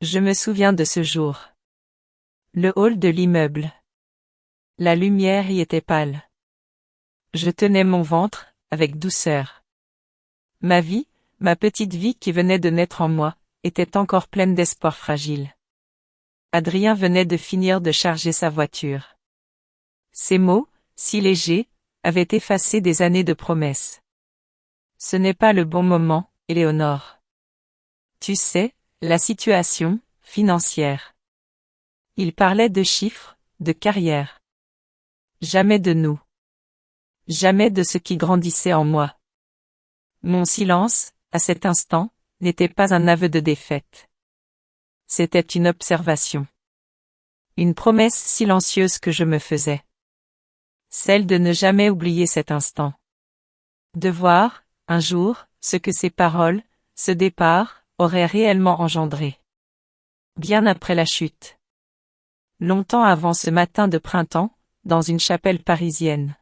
Je me souviens de ce jour. Le hall de l'immeuble. La lumière y était pâle. Je tenais mon ventre, avec douceur. Ma vie, ma petite vie qui venait de naître en moi, était encore pleine d'espoir fragile. Adrien venait de finir de charger sa voiture. Ces mots, si légers, avaient effacé des années de promesses. Ce n'est pas le bon moment, Éléonore. Tu sais, la situation, financière. Il parlait de chiffres, de carrière. Jamais de nous. Jamais de ce qui grandissait en moi. Mon silence, à cet instant, n'était pas un aveu de défaite. C'était une observation. Une promesse silencieuse que je me faisais. Celle de ne jamais oublier cet instant. De voir, un jour, ce que ces paroles, ce départ, auraient réellement engendré. Bien après la chute. Longtemps avant ce matin de printemps, dans une chapelle parisienne.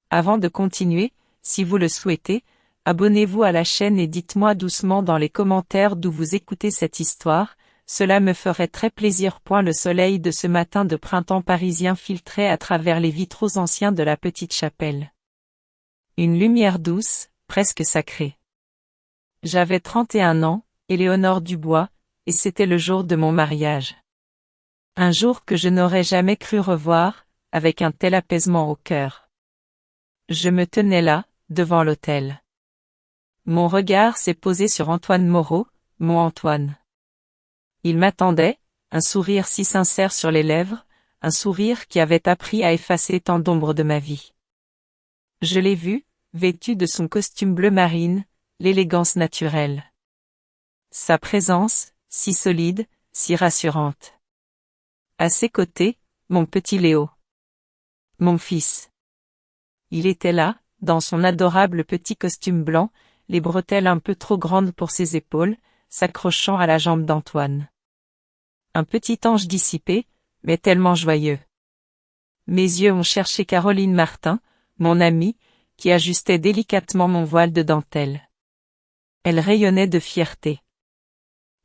Avant de continuer, si vous le souhaitez, abonnez-vous à la chaîne et dites-moi doucement dans les commentaires d'où vous écoutez cette histoire, cela me ferait très plaisir. Le soleil de ce matin de printemps parisien filtrait à travers les vitraux anciens de la petite chapelle. Une lumière douce, presque sacrée. J'avais 31 ans, Éléonore Dubois, et c'était le jour de mon mariage. Un jour que je n'aurais jamais cru revoir, avec un tel apaisement au cœur. Je me tenais là, devant l'autel. Mon regard s'est posé sur Antoine Moreau, mon Antoine. Il m'attendait, un sourire si sincère sur les lèvres, un sourire qui avait appris à effacer tant d'ombres de ma vie. Je l'ai vu, vêtu de son costume bleu marine, l'élégance naturelle. Sa présence, si solide, si rassurante. À ses côtés, mon petit Léo. Mon fils. Il était là, dans son adorable petit costume blanc, les bretelles un peu trop grandes pour ses épaules, s'accrochant à la jambe d'Antoine. Un petit ange dissipé, mais tellement joyeux. Mes yeux ont cherché Caroline Martin, mon amie, qui ajustait délicatement mon voile de dentelle. Elle rayonnait de fierté.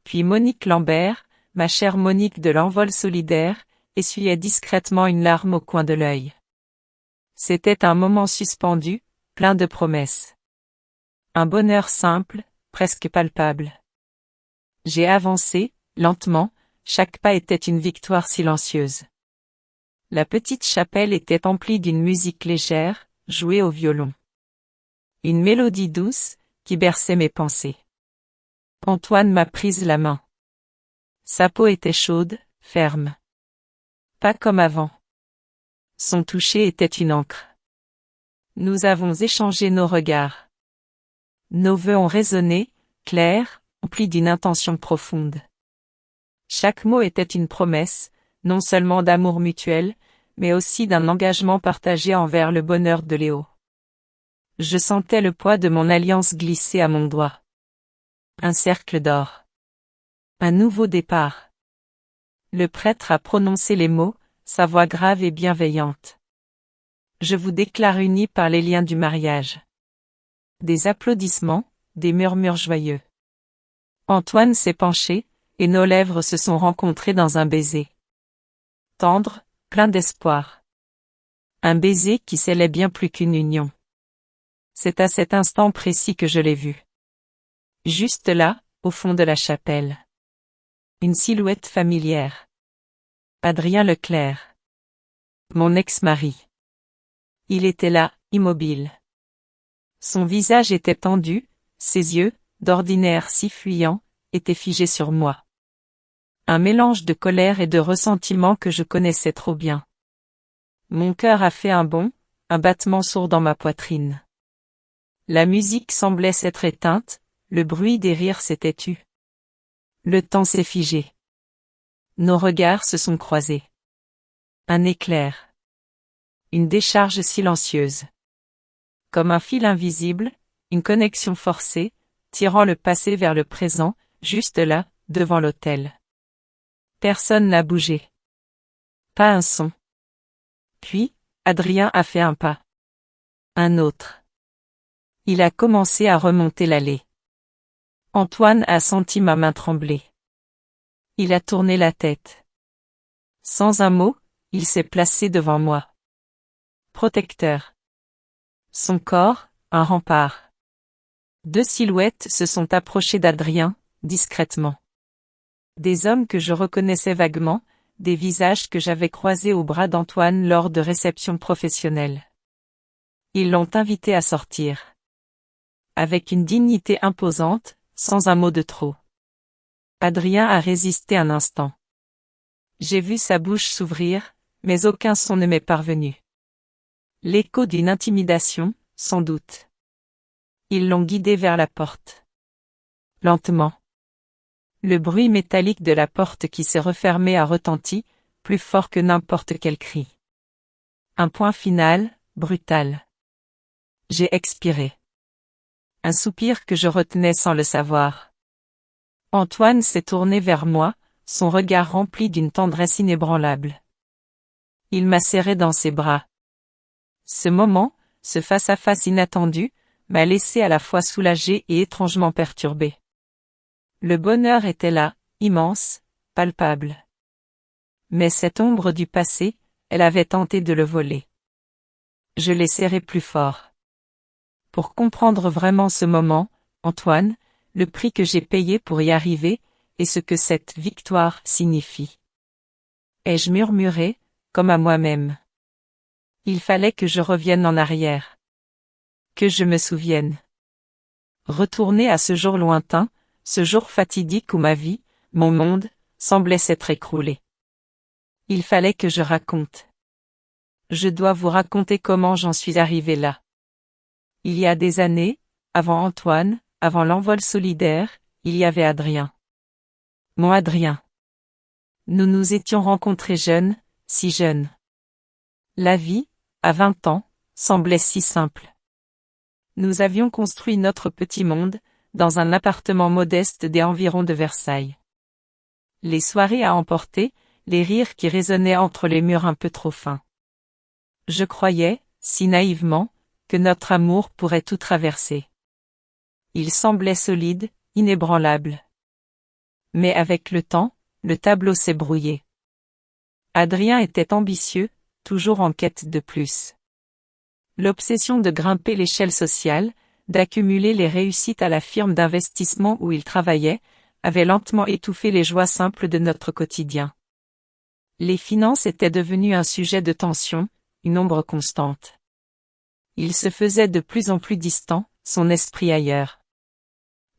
Puis Monique Lambert, ma chère Monique de l'Envol solidaire, essuyait discrètement une larme au coin de l'œil. C'était un moment suspendu, plein de promesses. Un bonheur simple, presque palpable. J'ai avancé, lentement, chaque pas était une victoire silencieuse. La petite chapelle était emplie d'une musique légère, jouée au violon. Une mélodie douce, qui berçait mes pensées. Antoine m'a prise la main. Sa peau était chaude, ferme. Pas comme avant. Son toucher était une encre. Nous avons échangé nos regards. Nos vœux ont résonné, clairs, emplis d'une intention profonde. Chaque mot était une promesse, non seulement d'amour mutuel, mais aussi d'un engagement partagé envers le bonheur de Léo. Je sentais le poids de mon alliance glisser à mon doigt. Un cercle d'or. Un nouveau départ. Le prêtre a prononcé les mots, sa voix grave et bienveillante. Je vous déclare unis par les liens du mariage. Des applaudissements, des murmures joyeux. Antoine s'est penché, et nos lèvres se sont rencontrées dans un baiser. Tendre, plein d'espoir. Un baiser qui scellait bien plus qu'une union. C'est à cet instant précis que je l'ai vu. Juste là, au fond de la chapelle. Une silhouette familière. Adrien Leclerc. Mon ex-mari. Il était là, immobile. Son visage était tendu, ses yeux, d'ordinaire si fuyants, étaient figés sur moi. Un mélange de colère et de ressentiment que je connaissais trop bien. Mon cœur a fait un bond, un battement sourd dans ma poitrine. La musique semblait s'être éteinte, le bruit des rires s'était tu. Le temps s'est figé. Nos regards se sont croisés. Un éclair. Une décharge silencieuse. Comme un fil invisible, une connexion forcée, tirant le passé vers le présent, juste là, devant l'autel. Personne n'a bougé. Pas un son. Puis, Adrien a fait un pas. Un autre. Il a commencé à remonter l'allée. Antoine a senti ma main trembler. Il a tourné la tête. Sans un mot, il s'est placé devant moi. Protecteur. Son corps, un rempart. Deux silhouettes se sont approchées d'Adrien, discrètement. Des hommes que je reconnaissais vaguement, des visages que j'avais croisés au bras d'Antoine lors de réceptions professionnelles. Ils l'ont invité à sortir. Avec une dignité imposante, sans un mot de trop. Adrien a résisté un instant. J'ai vu sa bouche s'ouvrir, mais aucun son ne m'est parvenu. L'écho d'une intimidation, sans doute. Ils l'ont guidé vers la porte. Lentement. Le bruit métallique de la porte qui s'est refermée a retenti, plus fort que n'importe quel cri. Un point final, brutal. J'ai expiré. Un soupir que je retenais sans le savoir. Antoine s'est tourné vers moi, son regard rempli d'une tendresse inébranlable. Il m'a serré dans ses bras. Ce moment, ce face-à-face inattendu, m'a laissé à la fois soulagé et étrangement perturbé. Le bonheur était là, immense, palpable. Mais cette ombre du passé, elle avait tenté de le voler. Je l'ai serré plus fort. Pour comprendre vraiment ce moment, Antoine, le prix que j'ai payé pour y arriver, et ce que cette victoire signifie. Ai-je murmuré, comme à moi-même. Il fallait que je revienne en arrière. Que je me souvienne. Retourner à ce jour lointain, ce jour fatidique où ma vie, mon monde, semblait s'être écroulé. Il fallait que je raconte. Je dois vous raconter comment j'en suis arrivé là. Il y a des années, avant Antoine, avant l'envol solidaire, il y avait Adrien. Mon Adrien. Nous nous étions rencontrés jeunes, si jeunes. La vie, à 20 ans, semblait si simple. Nous avions construit notre petit monde, dans un appartement modeste des environs de Versailles. Les soirées à emporter, les rires qui résonnaient entre les murs un peu trop fins. Je croyais, si naïvement, que notre amour pourrait tout traverser. Il semblait solide, inébranlable. Mais avec le temps, le tableau s'est brouillé. Adrien était ambitieux, toujours en quête de plus. L'obsession de grimper l'échelle sociale, d'accumuler les réussites à la firme d'investissement où il travaillait, avait lentement étouffé les joies simples de notre quotidien. Les finances étaient devenues un sujet de tension, une ombre constante. Il se faisait de plus en plus distant, son esprit ailleurs.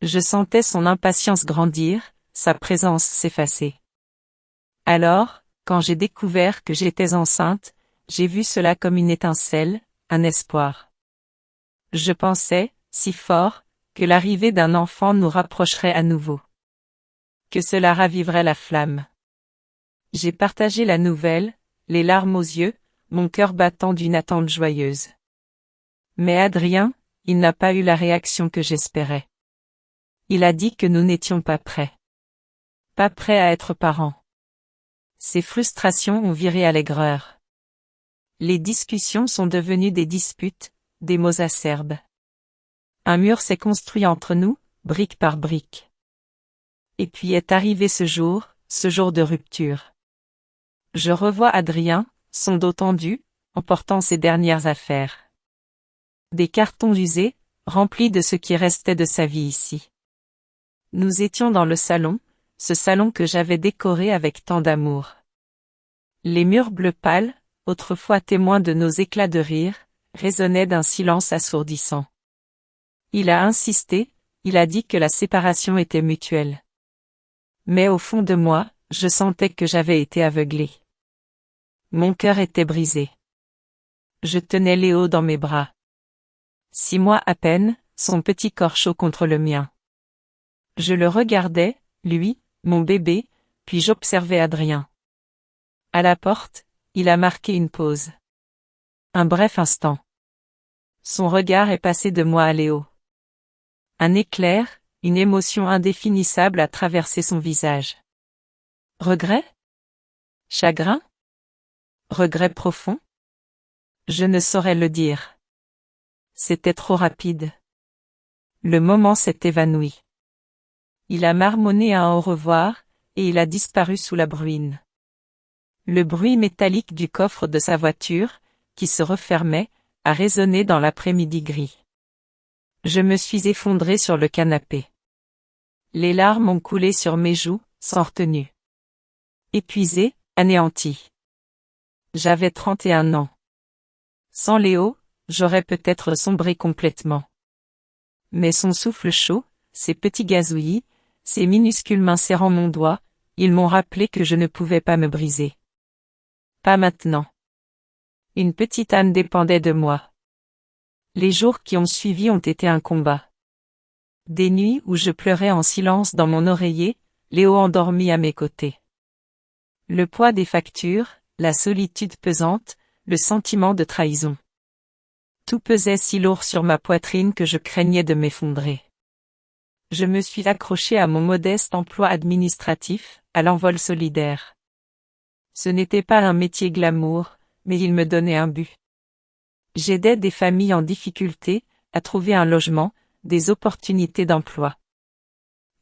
Je sentais son impatience grandir, sa présence s'effacer. Alors, quand j'ai découvert que j'étais enceinte, j'ai vu cela comme une étincelle, un espoir. Je pensais, si fort, que l'arrivée d'un enfant nous rapprocherait à nouveau. Que cela raviverait la flamme. J'ai partagé la nouvelle, les larmes aux yeux, mon cœur battant d'une attente joyeuse. Mais Adrien, il n'a pas eu la réaction que j'espérais. Il a dit que nous n'étions pas prêts. Pas prêts à être parents. Ses frustrations ont viré à l'aigreur. Les discussions sont devenues des disputes, des mots acerbes. Un mur s'est construit entre nous, brique par brique. Et puis est arrivé ce jour de rupture. Je revois Adrien, son dos tendu, emportant ses dernières affaires. Des cartons usés, remplis de ce qui restait de sa vie ici. Nous étions dans le salon, ce salon que j'avais décoré avec tant d'amour. Les murs bleu pâle, autrefois témoins de nos éclats de rire, résonnaient d'un silence assourdissant. Il a insisté, il a dit que la séparation était mutuelle. Mais au fond de moi, je sentais que j'avais été aveuglé. Mon cœur était brisé. Je tenais Léo dans mes bras. 6 mois à peine, son petit corps chaud contre le mien. Je le regardais, lui, mon bébé, puis j'observais Adrien. À la porte, il a marqué une pause. Un bref instant. Son regard est passé de moi à Léo. Un éclair, une émotion indéfinissable a traversé son visage. Regret? Chagrin? Regret profond? Je ne saurais le dire. C'était trop rapide. Le moment s'est évanoui. Il a marmonné un au revoir, et il a disparu sous la bruine. Le bruit métallique du coffre de sa voiture, qui se refermait, a résonné dans l'après-midi gris. Je me suis effondré sur le canapé. Les larmes ont coulé sur mes joues, sans retenue. Épuisé, anéanti. J'avais 31 ans. Sans Léo, j'aurais peut-être sombré complètement. Mais son souffle chaud, ses petits gazouillis, ses minuscules mains serrant mon doigt, ils m'ont rappelé que je ne pouvais pas me briser. Pas maintenant. Une petite âne dépendait de moi. Les jours qui ont suivi ont été un combat. Des nuits où je pleurais en silence dans mon oreiller, Léo endormi à mes côtés. Le poids des factures, la solitude pesante, le sentiment de trahison. Tout pesait si lourd sur ma poitrine que je craignais de m'effondrer. Je me suis accroché à mon modeste emploi administratif, à l'envol solidaire. Ce n'était pas un métier glamour, mais il me donnait un but. J'aidais des familles en difficulté à trouver un logement, des opportunités d'emploi.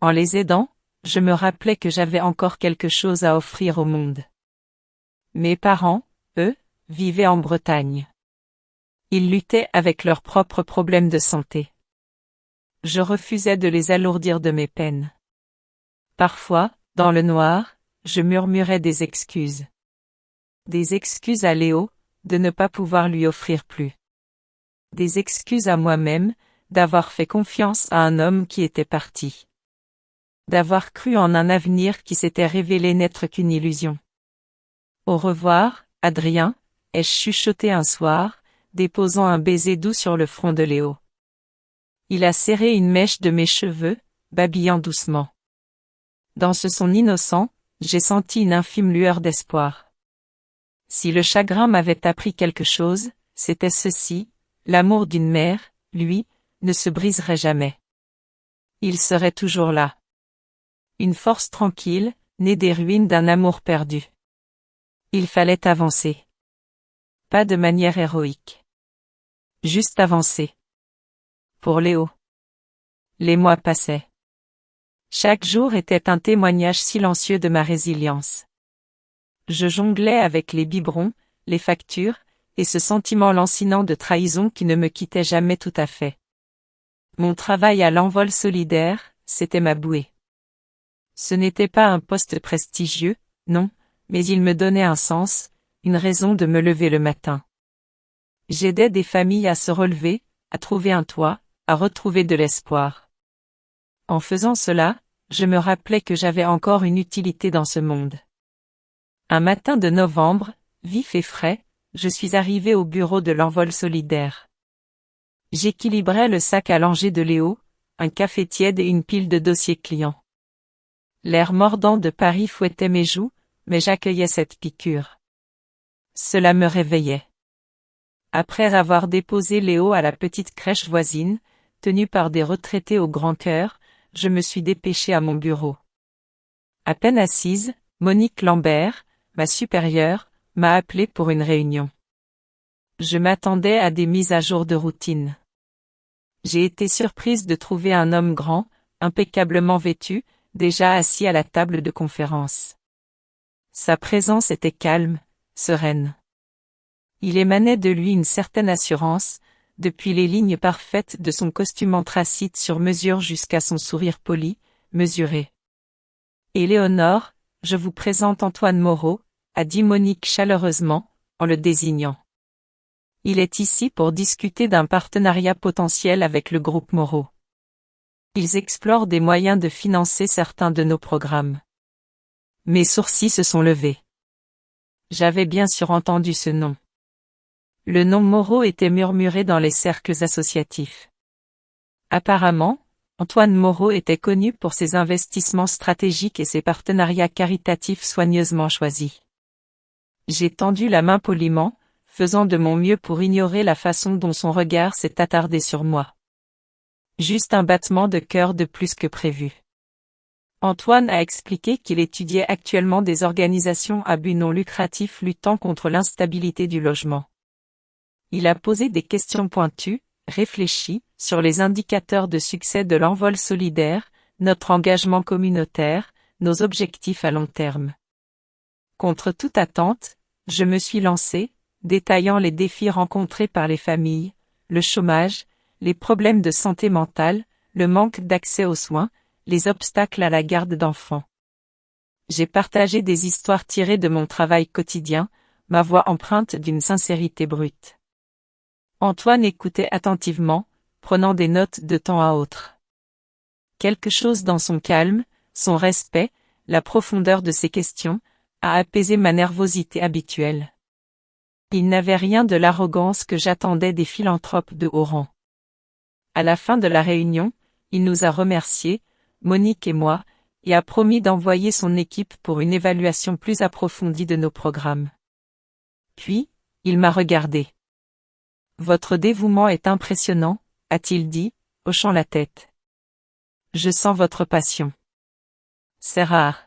En les aidant, je me rappelais que j'avais encore quelque chose à offrir au monde. Mes parents, eux, vivaient en Bretagne. Ils luttaient avec leurs propres problèmes de santé. Je refusais de les alourdir de mes peines. Parfois, dans le noir, je murmurais des excuses. Des excuses à Léo, de ne pas pouvoir lui offrir plus. Des excuses à moi-même, d'avoir fait confiance à un homme qui était parti. D'avoir cru en un avenir qui s'était révélé n'être qu'une illusion. Au revoir, Adrien, ai-je chuchoté un soir, déposant un baiser doux sur le front de Léo. Il a serré une mèche de mes cheveux, babillant doucement. Dans ce son innocent, j'ai senti une infime lueur d'espoir. Si le chagrin m'avait appris quelque chose, c'était ceci, l'amour d'une mère, lui, ne se briserait jamais. Il serait toujours là. Une force tranquille, née des ruines d'un amour perdu. Il fallait avancer. Pas de manière héroïque. Juste avancer. Pour Léo. Les mois passaient. Chaque jour était un témoignage silencieux de ma résilience. Je jonglais avec les biberons, les factures, et ce sentiment lancinant de trahison qui ne me quittait jamais tout à fait. Mon travail à l'envol solidaire, c'était ma bouée. Ce n'était pas un poste prestigieux, non, mais il me donnait un sens, une raison de me lever le matin. J'aidais des familles à se relever, à trouver un toit, à retrouver de l'espoir. En faisant cela, je me rappelais que j'avais encore une utilité dans ce monde. Un matin de novembre, vif et frais, je suis arrivé au bureau de l'envol solidaire. J'équilibrais le sac à langer de Léo, un café tiède et une pile de dossiers clients. L'air mordant de Paris fouettait mes joues, mais j'accueillais cette piqûre. Cela me réveillait. Après avoir déposé Léo à la petite crèche voisine, tenue par des retraités au grand cœur, je me suis dépêchée à mon bureau. À peine assise, Monique Lambert, ma supérieure, m'a appelée pour une réunion. Je m'attendais à des mises à jour de routine. J'ai été surprise de trouver un homme grand, impeccablement vêtu, déjà assis à la table de conférence. Sa présence était calme, sereine. Il émanait de lui une certaine assurance, depuis les lignes parfaites de son costume anthracite sur mesure jusqu'à son sourire poli, mesuré. Éléonore, je vous présente Antoine Moreau, a dit Monique chaleureusement, en le désignant. Il est ici pour discuter d'un partenariat potentiel avec le groupe Moreau. Ils explorent des moyens de financer certains de nos programmes. Mes sourcils se sont levés. J'avais bien sûr entendu ce nom. Le nom Moreau était murmuré dans les cercles associatifs. Apparemment, Antoine Moreau était connu pour ses investissements stratégiques et ses partenariats caritatifs soigneusement choisis. J'ai tendu la main poliment, faisant de mon mieux pour ignorer la façon dont son regard s'est attardé sur moi. Juste un battement de cœur de plus que prévu. Antoine a expliqué qu'il étudiait actuellement des organisations à but non lucratif luttant contre l'instabilité du logement. Il a posé des questions pointues, réfléchies, sur les indicateurs de succès de l'envol solidaire, notre engagement communautaire, nos objectifs à long terme. Contre toute attente, je me suis lancé, détaillant les défis rencontrés par les familles, le chômage, les problèmes de santé mentale, le manque d'accès aux soins, les obstacles à la garde d'enfants. J'ai partagé des histoires tirées de mon travail quotidien, ma voix empreinte d'une sincérité brute. Antoine écoutait attentivement, prenant des notes de temps à autre. Quelque chose dans son calme, son respect, la profondeur de ses questions, a apaisé ma nervosité habituelle. Il n'avait rien de l'arrogance que j'attendais des philanthropes de haut rang. À la fin de la réunion, il nous a remerciés, Monique et moi, et a promis d'envoyer son équipe pour une évaluation plus approfondie de nos programmes. Puis, il m'a regardé. « Votre dévouement est impressionnant », a-t-il dit, hochant la tête. « Je sens votre passion. » C'est rare.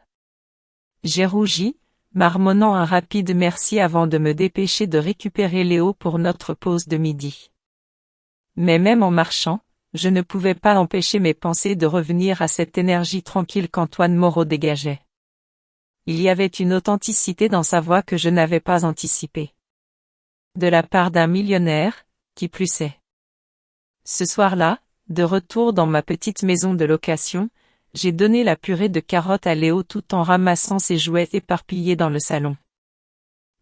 J'ai rougi, marmonnant un rapide merci avant de me dépêcher de récupérer Léo pour notre pause de midi. Mais même en marchant, je ne pouvais pas empêcher mes pensées de revenir à cette énergie tranquille qu'Antoine Moreau dégageait. Il y avait une authenticité dans sa voix que je n'avais pas anticipée. De la part d'un millionnaire, qui plus est. Ce soir-là, de retour dans ma petite maison de location, j'ai donné la purée de carottes à Léo tout en ramassant ses jouets éparpillés dans le salon.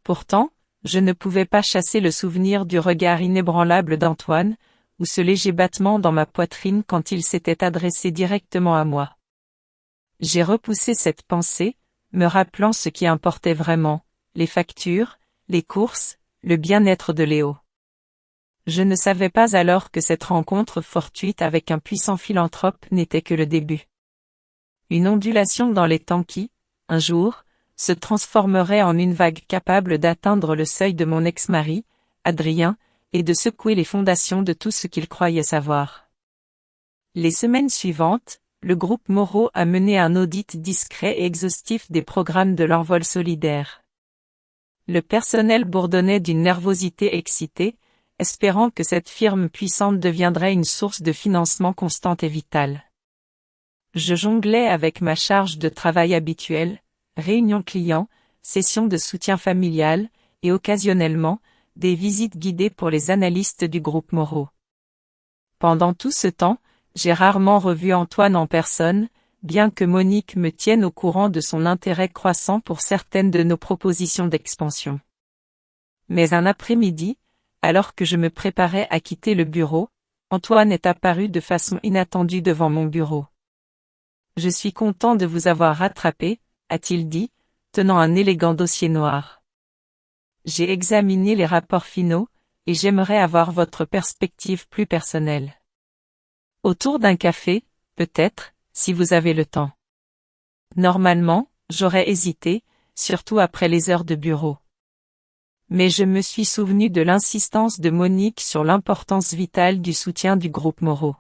Pourtant, je ne pouvais pas chasser le souvenir du regard inébranlable d'Antoine, ou ce léger battement dans ma poitrine quand il s'était adressé directement à moi. J'ai repoussé cette pensée, me rappelant ce qui importait vraiment, les factures, les courses, le bien-être de Léo. Je ne savais pas alors que cette rencontre fortuite avec un puissant philanthrope n'était que le début. Une ondulation dans les temps qui, un jour, se transformerait en une vague capable d'atteindre le seuil de mon ex-mari, Adrien, et de secouer les fondations de tout ce qu'il croyait savoir. Les semaines suivantes, le groupe Moreau a mené un audit discret et exhaustif des programmes de l'envol solidaire. Le personnel bourdonnait d'une nervosité excitée, espérant que cette firme puissante deviendrait une source de financement constante et vitale. Je jonglais avec ma charge de travail habituelle, réunions clients, sessions de soutien familial, et occasionnellement, des visites guidées pour les analystes du groupe Moreau. Pendant tout ce temps, j'ai rarement revu Antoine en personne, bien que Monique me tienne au courant de son intérêt croissant pour certaines de nos propositions d'expansion. Mais un après-midi, alors que je me préparais à quitter le bureau, Antoine est apparu de façon inattendue devant mon bureau. « Je suis content de vous avoir rattrapé », a-t-il dit, tenant un élégant dossier noir. « J'ai examiné les rapports finaux, et j'aimerais avoir votre perspective plus personnelle. Autour d'un café, peut-être, si vous avez le temps. » Normalement, j'aurais hésité, surtout après les heures de bureau. Mais je me suis souvenu de l'insistance de Monique sur l'importance vitale du soutien du groupe Moreau.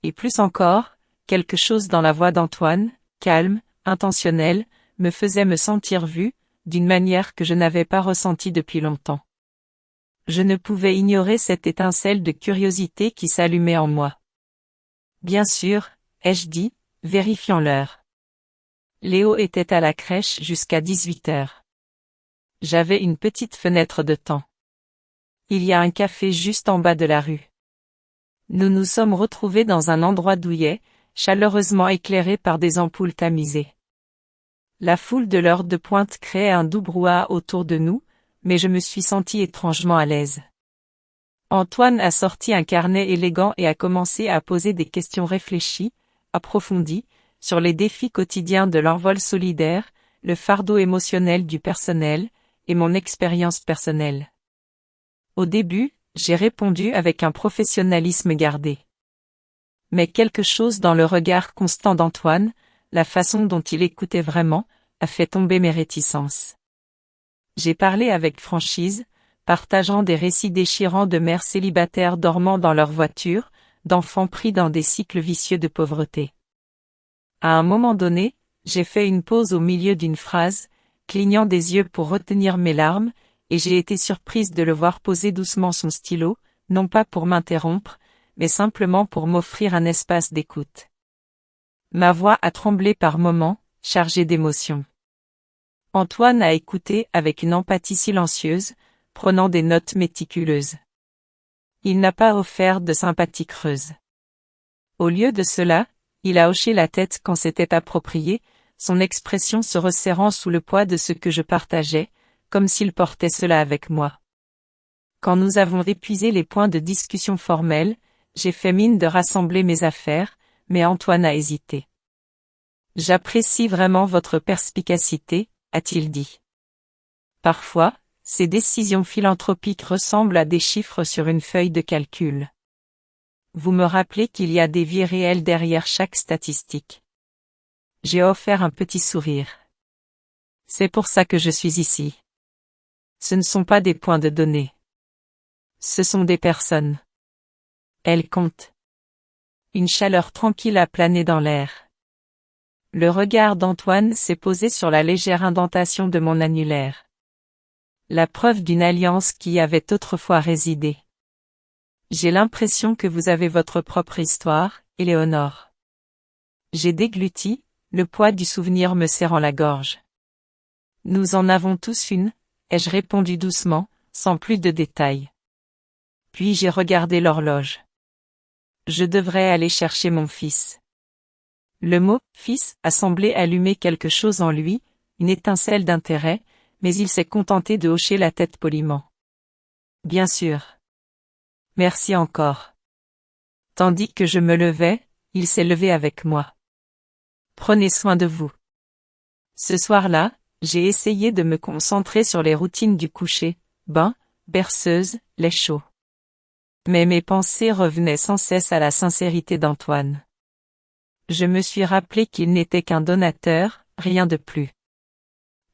Et plus encore, quelque chose dans la voix d'Antoine, calme, intentionnelle, me faisait me sentir vue, d'une manière que je n'avais pas ressentie depuis longtemps. Je ne pouvais ignorer cette étincelle de curiosité qui s'allumait en moi. Bien sûr, ai-je dit, vérifiant l'heure. Léo était à la crèche jusqu'à 18 heures. J'avais une petite fenêtre de temps. Il y a un café juste en bas de la rue. Nous nous sommes retrouvés dans un endroit douillet, chaleureusement éclairé par des ampoules tamisées. La foule de l'heure de pointe créait un doux brouhaha autour de nous, mais je me suis senti étrangement à l'aise. Antoine a sorti un carnet élégant et a commencé à poser des questions réfléchies, approfondies, sur les défis quotidiens de l'envol solidaire, le fardeau émotionnel du personnel, et mon expérience personnelle. Au début, j'ai répondu avec un professionnalisme gardé. Mais quelque chose dans le regard constant d'Antoine, la façon dont il écoutait vraiment, a fait tomber mes réticences. J'ai parlé avec franchise, partageant des récits déchirants de mères célibataires dormant dans leur voiture, d'enfants pris dans des cycles vicieux de pauvreté. À un moment donné, j'ai fait une pause au milieu d'une phrase, clignant des yeux pour retenir mes larmes, et j'ai été surprise de le voir poser doucement son stylo, non pas pour m'interrompre, mais simplement pour m'offrir un espace d'écoute. Ma voix a tremblé par moments, chargé d'émotions. Antoine a écouté avec une empathie silencieuse, prenant des notes méticuleuses. Il n'a pas offert de sympathie creuse. Au lieu de cela, il a hoché la tête quand c'était approprié, son expression se resserrant sous le poids de ce que je partageais, comme s'il portait cela avec moi. Quand nous avons épuisé les points de discussion formels, j'ai fait mine de rassembler mes affaires, mais Antoine a hésité. « J'apprécie vraiment votre perspicacité », a-t-il dit. Parfois, ces décisions philanthropiques ressemblent à des chiffres sur une feuille de calcul. Vous me rappelez qu'il y a des vies réelles derrière chaque statistique. J'ai offert un petit sourire. C'est pour ça que je suis ici. Ce ne sont pas des points de données. Ce sont des personnes. Elles comptent. Une chaleur tranquille a plané dans l'air. Le regard d'Antoine s'est posé sur la légère indentation de mon annulaire. La preuve d'une alliance qui y avait autrefois résidé. J'ai l'impression que vous avez votre propre histoire, Éléonore. J'ai dégluti, le poids du souvenir me serrant la gorge. Nous en avons tous une, ai-je répondu doucement, sans plus de détails. Puis j'ai regardé l'horloge. Je devrais aller chercher mon fils. Le mot « fils » a semblé allumer quelque chose en lui, une étincelle d'intérêt, mais il s'est contenté de hocher la tête poliment. Bien sûr. Merci encore. Tandis que je me levais, il s'est levé avec moi. Prenez soin de vous. Ce soir-là, j'ai essayé de me concentrer sur les routines du coucher, bain, berceuse, lait chaud. Mais mes pensées revenaient sans cesse à la sincérité d'Antoine. Je me suis rappelé qu'il n'était qu'un donateur, rien de plus.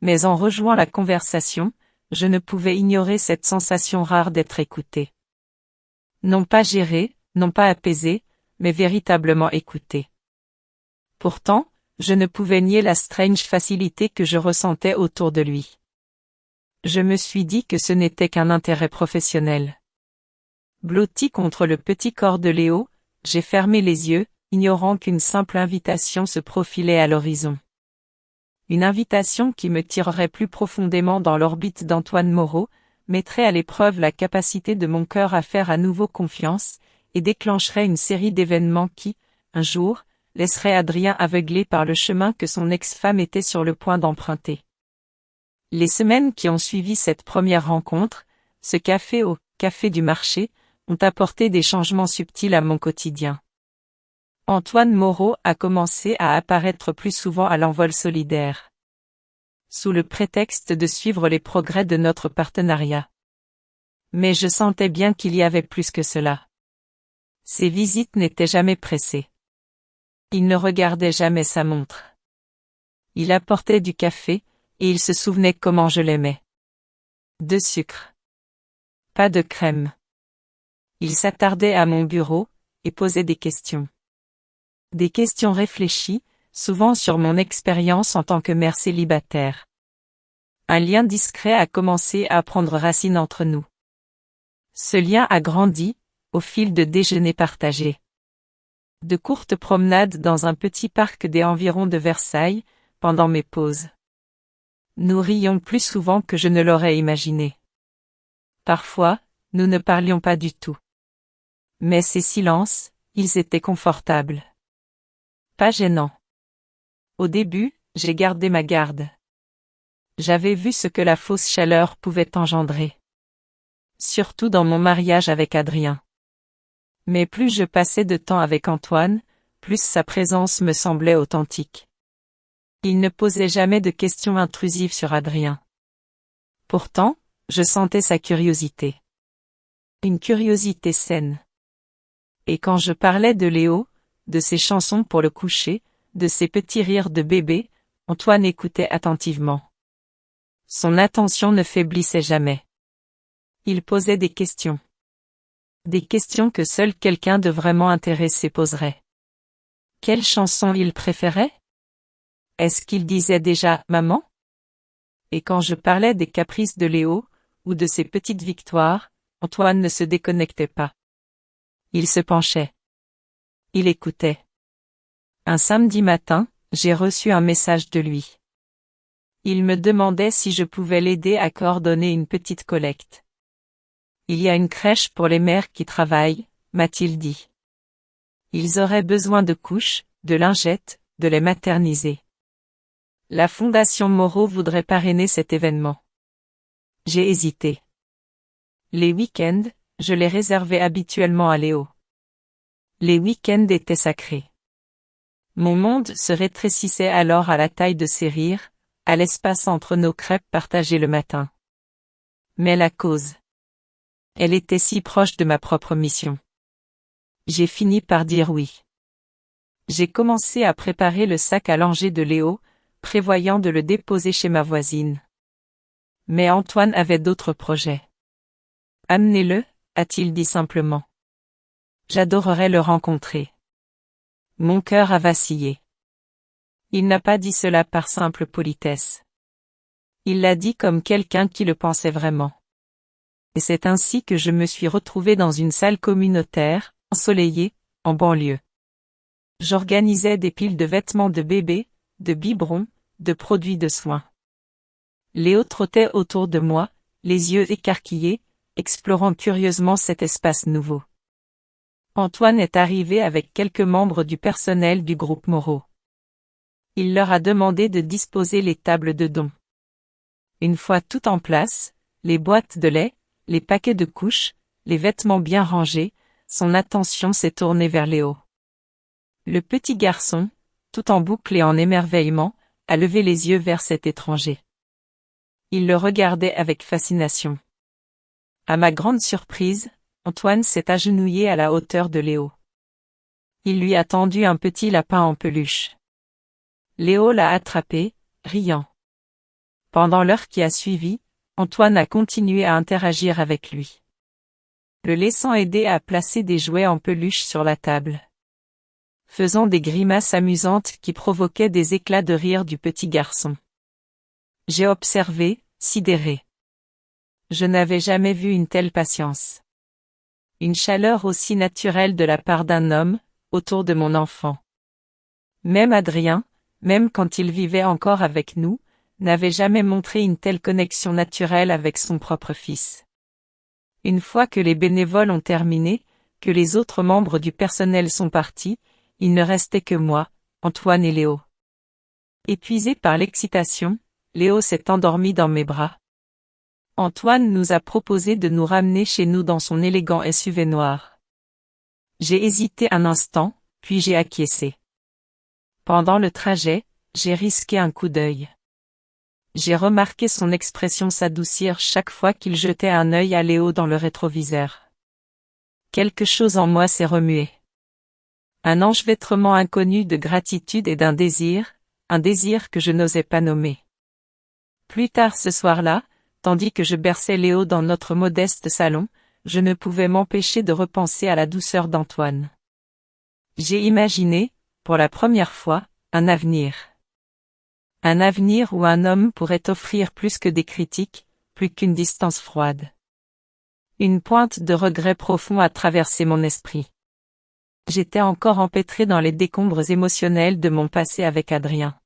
Mais en rejoignant la conversation, je ne pouvais ignorer cette sensation rare d'être écouté. Non pas géré, non pas apaisé, mais véritablement écouté. Pourtant, je ne pouvais nier la strange facilité que je ressentais autour de lui. Je me suis dit que ce n'était qu'un intérêt professionnel. Blotti contre le petit corps de Léo, j'ai fermé les yeux, ignorant qu'une simple invitation se profilait à l'horizon. Une invitation qui me tirerait plus profondément dans l'orbite d'Antoine Moreau, mettrait à l'épreuve la capacité de mon cœur à faire à nouveau confiance, et déclencherait une série d'événements qui, un jour, laisseraient Adrien aveuglé par le chemin que son ex-femme était sur le point d'emprunter. Les semaines qui ont suivi cette première rencontre, ce café au café du marché, ont apporté des changements subtils à mon quotidien. Antoine Moreau a commencé à apparaître plus souvent à l'envol solidaire. Sous le prétexte de suivre les progrès de notre partenariat. Mais je sentais bien qu'il y avait plus que cela. Ses visites n'étaient jamais pressées. Il ne regardait jamais sa montre. Il apportait du café, et il se souvenait comment je l'aimais. De sucre. Pas de crème. Il s'attardait à mon bureau, et posait des questions. Des questions réfléchies, souvent sur mon expérience en tant que mère célibataire. Un lien discret a commencé à prendre racine entre nous. Ce lien a grandi, au fil de déjeuners partagés. De courtes promenades dans un petit parc des environs de Versailles, pendant mes pauses. Nous rions plus souvent que je ne l'aurais imaginé. Parfois, nous ne parlions pas du tout. Mais ces silences, ils étaient confortables. Pas gênants. Au début, j'ai gardé ma garde. J'avais vu ce que la fausse chaleur pouvait engendrer. Surtout dans mon mariage avec Adrien. Mais plus je passais de temps avec Antoine, plus sa présence me semblait authentique. Il ne posait jamais de questions intrusives sur Adrien. Pourtant, je sentais sa curiosité. Une curiosité saine. Et quand je parlais de Léo, de ses chansons pour le coucher, de ses petits rires de bébé, Antoine écoutait attentivement. Son attention ne faiblissait jamais. Il posait des questions. Des questions que seul quelqu'un de vraiment intéressé poserait. Quelle chanson il préférait? Est-ce qu'il disait déjà « maman » ? Et quand je parlais des caprices de Léo, ou de ses petites victoires, Antoine ne se déconnectait pas. Il se penchait. Il écoutait. Un samedi matin, J'ai reçu un message de lui. Il me demandait si je pouvais l'aider à coordonner une petite collecte. Il y a une crèche pour les mères qui travaillent, m'a-t-il dit. Ils auraient besoin de couches, de lingettes, de les materniser. La Fondation Moreau voudrait parrainer cet événement. J'ai hésité. Les week-ends, je les réservais habituellement à Léo. Les week-ends étaient sacrés. Mon monde se rétrécissait alors à la taille de ses rires, à l'espace entre nos crêpes partagées le matin. Mais la cause. Elle était si proche de ma propre mission. J'ai fini par dire oui. J'ai commencé à préparer le sac à langer de Léo, prévoyant de le déposer chez ma voisine. Mais Antoine avait d'autres projets. Amenez-le, a-t-il dit simplement. J'adorerais le rencontrer. Mon cœur a vacillé. Il n'a pas dit cela par simple politesse. Il l'a dit comme quelqu'un qui le pensait vraiment. Et c'est ainsi que je me suis retrouvé dans une salle communautaire, ensoleillée, en banlieue. J'organisais des piles de vêtements de bébé, de biberons, de produits de soins. Léo trottait autour de moi, les yeux écarquillés, explorant curieusement cet espace nouveau. Antoine est arrivé avec quelques membres du personnel du groupe Moreau. Il leur a demandé de disposer les tables de dons. Une fois tout en place, les boîtes de lait, les paquets de couches, les vêtements bien rangés, son attention s'est tournée vers Léo. Le petit garçon, tout en boucle et en émerveillement, a levé les yeux vers cet étranger. Il le regardait avec fascination. À ma grande surprise, Antoine s'est agenouillé à la hauteur de Léo. Il lui a tendu un petit lapin en peluche. Léo l'a attrapé, riant. Pendant l'heure qui a suivi, Antoine a continué à interagir avec lui, le laissant aider à placer des jouets en peluche sur la table, faisant des grimaces amusantes qui provoquaient des éclats de rire du petit garçon. J'ai observé, sidéré. Je n'avais jamais vu une telle patience. Une chaleur aussi naturelle de la part d'un homme, autour de mon enfant. Même Adrien, même quand il vivait encore avec nous, n'avait jamais montré une telle connexion naturelle avec son propre fils. Une fois que les bénévoles ont terminé, que les autres membres du personnel sont partis, il ne restait que moi, Antoine et Léo. Épuisé par l'excitation, Léo s'est endormi dans mes bras. Antoine nous a proposé de nous ramener chez nous dans son élégant SUV noir. J'ai hésité un instant, puis j'ai acquiescé. Pendant le trajet, j'ai risqué un coup d'œil. J'ai remarqué son expression s'adoucir chaque fois qu'il jetait un œil à Léo dans le rétroviseur. Quelque chose en moi s'est remué. Un enchevêtrement inconnu de gratitude et d'un désir, un désir que je n'osais pas nommer. Plus tard ce soir-là, tandis que je berçais Léo dans notre modeste salon, je ne pouvais m'empêcher de repenser à la douceur d'Antoine. J'ai imaginé, pour la première fois, un avenir. Un avenir où un homme pourrait offrir plus que des critiques, plus qu'une distance froide. Une pointe de regret profond a traversé mon esprit. J'étais encore empêtré dans les décombres émotionnels de mon passé avec Adrien.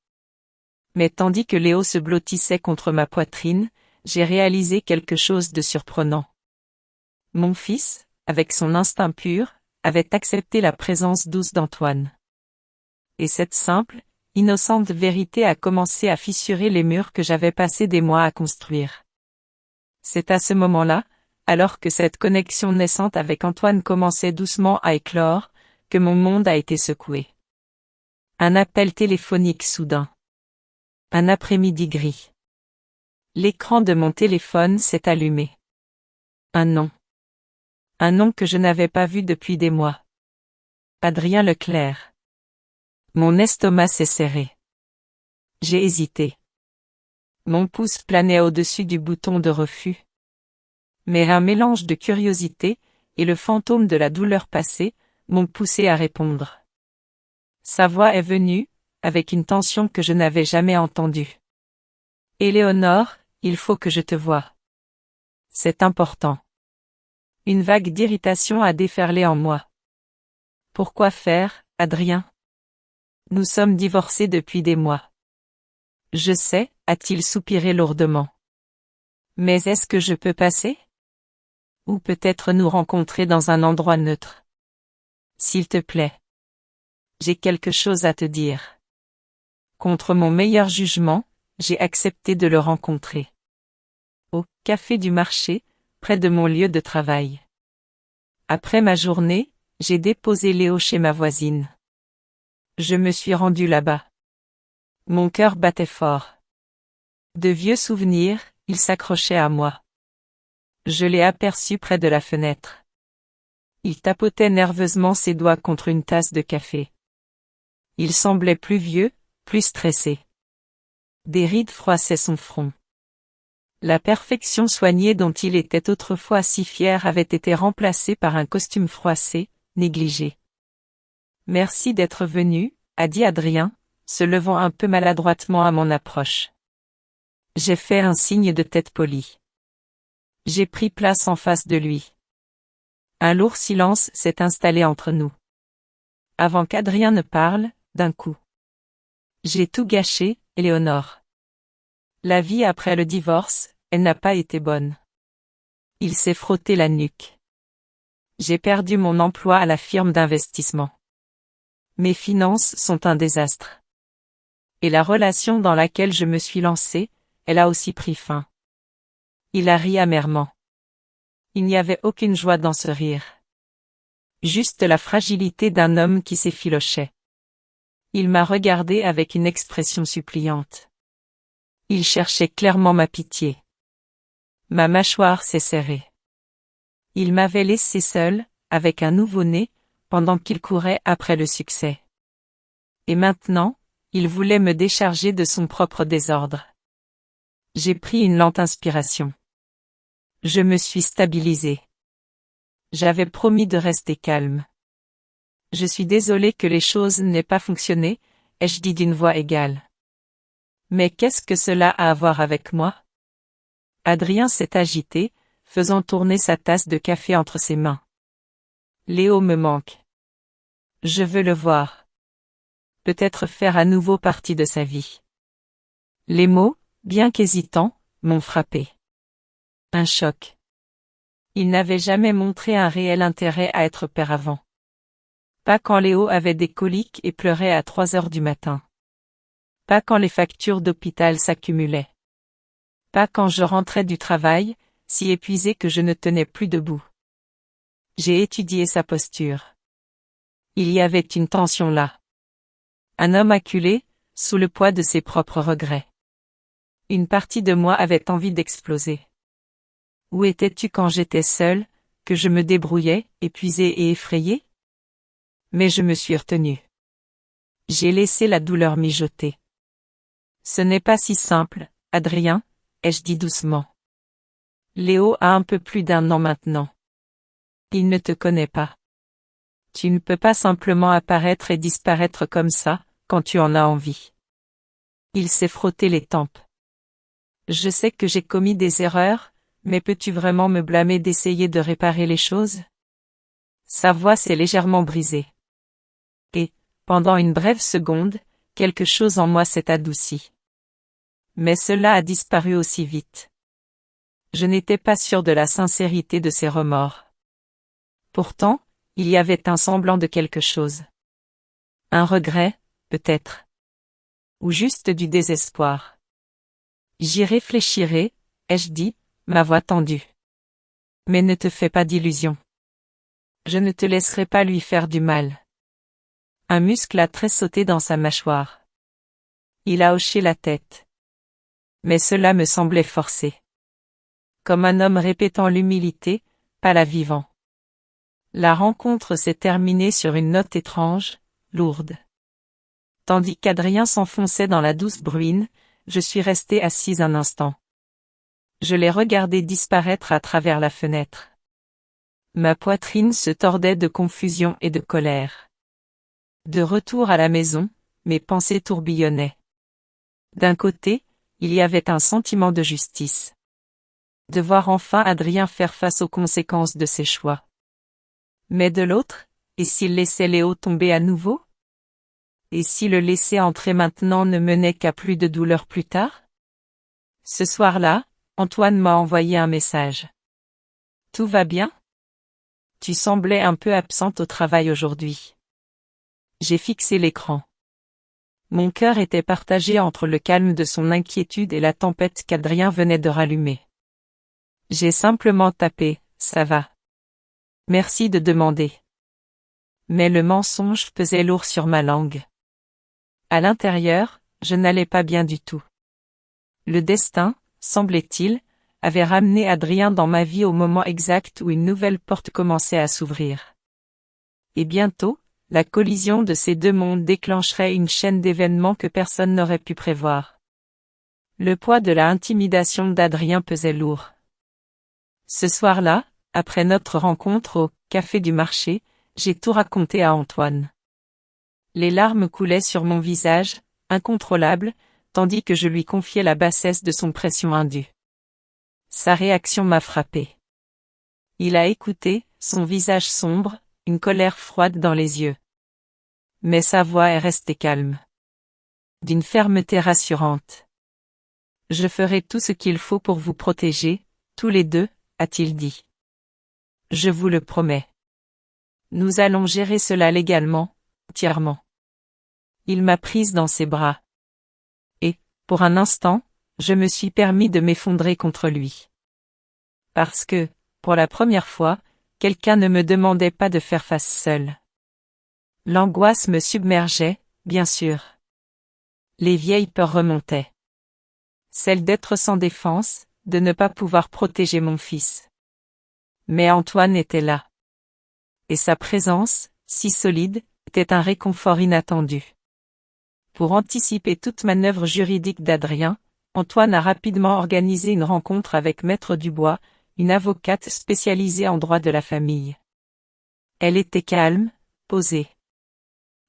Mais tandis que Léo se blottissait contre ma poitrine, j'ai réalisé quelque chose de surprenant. Mon fils, avec son instinct pur, avait accepté la présence douce d'Antoine. Et cette simple, innocente vérité a commencé à fissurer les murs que j'avais passé des mois à construire. C'est à ce moment-là, alors que cette connexion naissante avec Antoine commençait doucement à éclore, que mon monde a été secoué. Un appel téléphonique soudain. Un après-midi gris. L'écran de mon téléphone s'est allumé. Un nom. Un nom que je n'avais pas vu depuis des mois. Adrien Leclerc. Mon estomac s'est serré. J'ai hésité. Mon pouce planait au-dessus du bouton de refus. Mais un mélange de curiosité, et le fantôme de la douleur passée, m'ont poussé à répondre. Sa voix est venue, avec une tension que je n'avais jamais entendue. Éléonore, il faut que je te voie. C'est important. Une vague d'irritation a déferlé en moi. Pourquoi faire, Adrien? Nous sommes divorcés depuis des mois. Je sais, a-t-il soupiré lourdement. Mais est-ce que je peux passer? Ou peut-être nous rencontrer dans un endroit neutre. S'il te plaît. J'ai quelque chose à te dire. Contre mon meilleur jugement, j'ai accepté de le rencontrer. Au café du marché, près de mon lieu de travail. Après ma journée, j'ai déposé Léo chez ma voisine. Je me suis rendu là-bas. Mon cœur battait fort. De vieux souvenirs, il s'accrochait à moi. Je l'ai aperçu près de la fenêtre. Il tapotait nerveusement ses doigts contre une tasse de café. Il semblait plus vieux, plus stressé. Des rides froissaient son front. La perfection soignée dont il était autrefois si fier avait été remplacée par un costume froissé, négligé. Merci d'être venu, a dit Adrien, se levant un peu maladroitement à mon approche. J'ai fait un signe de tête poli. J'ai pris place en face de lui. Un lourd silence s'est installé entre nous. Avant qu'Adrien ne parle, d'un coup. J'ai tout gâché, Éléonore. La vie après le divorce, elle n'a pas été bonne. Il s'est frotté la nuque. J'ai perdu mon emploi à la firme d'investissement. Mes finances sont un désastre. Et la relation dans laquelle je me suis lancé, elle a aussi pris fin. Il a ri amèrement. Il n'y avait aucune joie dans ce rire. Juste la fragilité d'un homme qui s'effilochait. Il m'a regardé avec une expression suppliante. Il cherchait clairement ma pitié. Ma mâchoire s'est serrée. Il m'avait laissé seul, avec un nouveau-né, pendant qu'il courait après le succès. Et maintenant, il voulait me décharger de son propre désordre. J'ai pris une lente inspiration. Je me suis stabilisée. J'avais promis de rester calme. Je suis désolée que les choses n'aient pas fonctionné, ai-je dit d'une voix égale. Mais qu'est-ce que cela a à voir avec moi? Adrien s'est agité, faisant tourner sa tasse de café entre ses mains. Léo me manque. Je veux le voir. Peut-être faire à nouveau partie de sa vie. Les mots, bien qu'hésitants, m'ont frappé. Un choc. Il n'avait jamais montré un réel intérêt à être père avant. Pas quand Léo avait des coliques et pleurait à 3 heures du matin. Pas quand les factures d'hôpital s'accumulaient. Pas quand je rentrais du travail, si épuisé que je ne tenais plus debout. J'ai étudié sa posture. Il y avait une tension là. Un homme acculé, sous le poids de ses propres regrets. Une partie de moi avait envie d'exploser. Où étais-tu quand j'étais seule, que je me débrouillais, épuisée et effrayée? Mais je me suis retenue. J'ai laissé la douleur mijoter. Ce n'est pas si simple, Adrien, ai-je dit doucement. Léo a un peu plus d'1 an maintenant. Il ne te connaît pas. Tu ne peux pas simplement apparaître et disparaître comme ça, quand tu en as envie. Il s'est frotté les tempes. Je sais que j'ai commis des erreurs, mais peux-tu vraiment me blâmer d'essayer de réparer les choses? Sa voix s'est légèrement brisée. Et, pendant une brève seconde, quelque chose en moi s'est adouci. Mais cela a disparu aussi vite. Je n'étais pas sûre de la sincérité de ses remords. Pourtant, il y avait un semblant de quelque chose. Un regret, peut-être. Ou juste du désespoir. J'y réfléchirai, ai-je dit, ma voix tendue. Mais ne te fais pas d'illusions. Je ne te laisserai pas lui faire du mal. Un muscle a tressauté dans sa mâchoire. Il a hoché la tête. Mais cela me semblait forcé. Comme un homme répétant l'humilité, pas la vivant. La rencontre s'est terminée sur une note étrange, lourde. Tandis qu'Adrien s'enfonçait dans la douce bruine, je suis restée assise un instant. Je l'ai regardé disparaître à travers la fenêtre. Ma poitrine se tordait de confusion et de colère. De retour à la maison, mes pensées tourbillonnaient. D'un côté, il y avait un sentiment de justice. De voir enfin Adrien faire face aux conséquences de ses choix. Mais de l'autre, et s'il laissait Léo tomber à nouveau? Et si le laisser entrer maintenant ne menait qu'à plus de douleur plus tard? Ce soir-là, Antoine m'a envoyé un message. Tout va bien? Tu semblais un peu absente au travail aujourd'hui. J'ai fixé l'écran. Mon cœur était partagé entre le calme de son inquiétude et la tempête qu'Adrien venait de rallumer. J'ai simplement tapé, ça va. Merci de demander. Mais le mensonge pesait lourd sur ma langue. À l'intérieur, je n'allais pas bien du tout. Le destin, semblait-il, avait ramené Adrien dans ma vie au moment exact où une nouvelle porte commençait à s'ouvrir. Et bientôt, la collision de ces deux mondes déclencherait une chaîne d'événements que personne n'aurait pu prévoir. Le poids de la intimidation d'Adrien pesait lourd. Ce soir-là, après notre rencontre au café du marché, j'ai tout raconté à Antoine. Les larmes coulaient sur mon visage, incontrôlables, tandis que je lui confiais la bassesse de son pression indue. Sa réaction m'a frappé. Il a écouté, son visage sombre, une colère froide dans les yeux. Mais sa voix est restée calme. D'une fermeté rassurante. Je ferai tout ce qu'il faut pour vous protéger, tous les deux, a-t-il dit. Je vous le promets. Nous allons gérer cela légalement, entièrement. Il m'a prise dans ses bras. Et, pour un instant, je me suis permis de m'effondrer contre lui. Parce que, pour la première fois, quelqu'un ne me demandait pas de faire face seul. L'angoisse me submergeait, bien sûr. Les vieilles peurs remontaient. Celle d'être sans défense, de ne pas pouvoir protéger mon fils. Mais Antoine était là. Et sa présence, si solide, était un réconfort inattendu. Pour anticiper toute manœuvre juridique d'Adrien, Antoine a rapidement organisé une rencontre avec Maître Dubois, une avocate spécialisée en droit de la famille. Elle était calme, posée.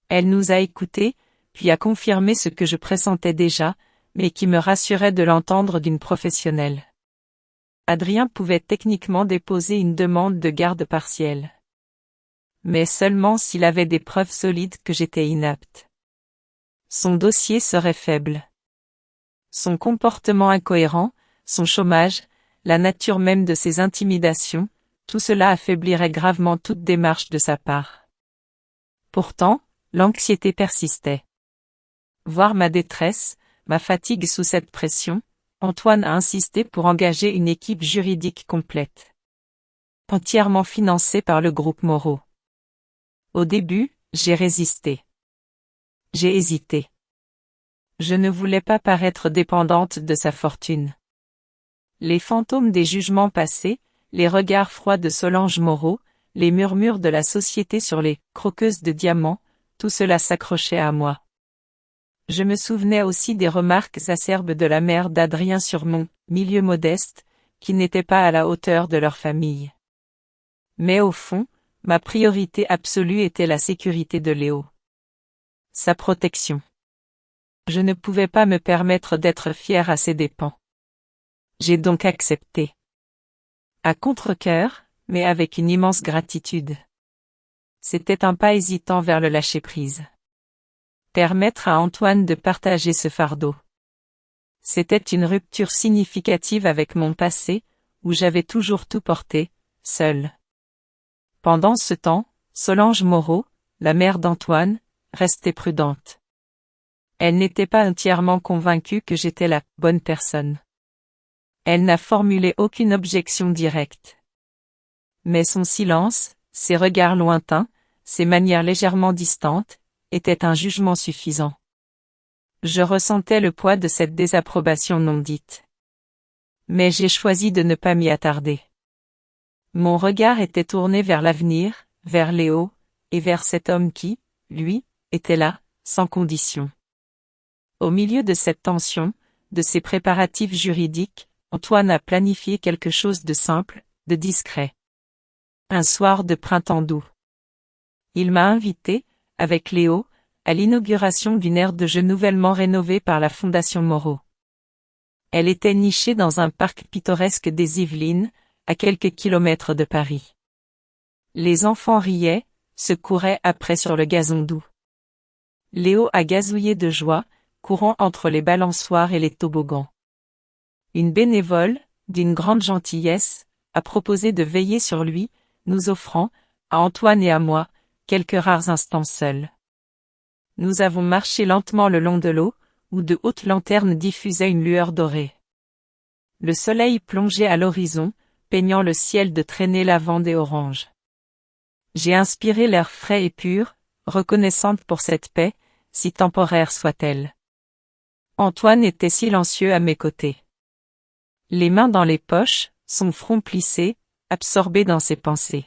Elle nous a écoutés, puis a confirmé ce que je pressentais déjà, mais qui me rassurait de l'entendre d'une professionnelle. Adrien pouvait techniquement déposer une demande de garde partielle. Mais seulement s'il avait des preuves solides que j'étais inapte. Son dossier serait faible. Son comportement incohérent, son chômage, la nature même de ses intimidations, tout cela affaiblirait gravement toute démarche de sa part. Pourtant, l'anxiété persistait. Voir ma détresse, ma fatigue sous cette pression, Antoine a insisté pour engager une équipe juridique complète. Entièrement financée par le groupe Moreau. Au début, j'ai résisté. J'ai hésité. Je ne voulais pas paraître dépendante de sa fortune. Les fantômes des jugements passés, les regards froids de Solange Moreau, les murmures de la société sur les croqueuses de diamants, tout cela s'accrochait à moi. Je me souvenais aussi des remarques acerbes de la mère d'Adrien sur mon milieu modeste, qui n'était pas à la hauteur de leur famille. Mais au fond, ma priorité absolue était la sécurité de Léo. Sa protection. Je ne pouvais pas me permettre d'être fière à ses dépens. J'ai donc accepté. À contre-cœur, mais avec une immense gratitude. C'était un pas hésitant vers le lâcher-prise. Permettre à Antoine de partager ce fardeau. C'était une rupture significative avec mon passé, où j'avais toujours tout porté, seule. Pendant ce temps, Solange Moreau, la mère d'Antoine, restait prudente. Elle n'était pas entièrement convaincue que j'étais la bonne personne. Elle n'a formulé aucune objection directe. Mais son silence, ses regards lointains, ses manières légèrement distantes, étaient un jugement suffisant. Je ressentais le poids de cette désapprobation non dite. Mais j'ai choisi de ne pas m'y attarder. Mon regard était tourné vers l'avenir, vers Léo, et vers cet homme qui, lui, était là, sans condition. Au milieu de cette tension, de ces préparatifs juridiques, Antoine a planifié quelque chose de simple, de discret. Un soir de printemps doux. Il m'a invité, avec Léo, à l'inauguration d'une aire de jeux nouvellement rénovée par la Fondation Moreau. Elle était nichée dans un parc pittoresque des Yvelines, à quelques kilomètres de Paris. Les enfants riaient, se couraient après sur le gazon doux. Léo a gazouillé de joie, courant entre les balançoires et les toboggans. Une bénévole, d'une grande gentillesse, a proposé de veiller sur lui, nous offrant, à Antoine et à moi, quelques rares instants seuls. Nous avons marché lentement le long de l'eau, où de hautes lanternes diffusaient une lueur dorée. Le soleil plongeait à l'horizon, peignant le ciel de traînées lavandes et oranges. J'ai inspiré l'air frais et pur, reconnaissante pour cette paix, si temporaire soit-elle. Antoine était silencieux à mes côtés. Les mains dans les poches, son front plissé, absorbé dans ses pensées.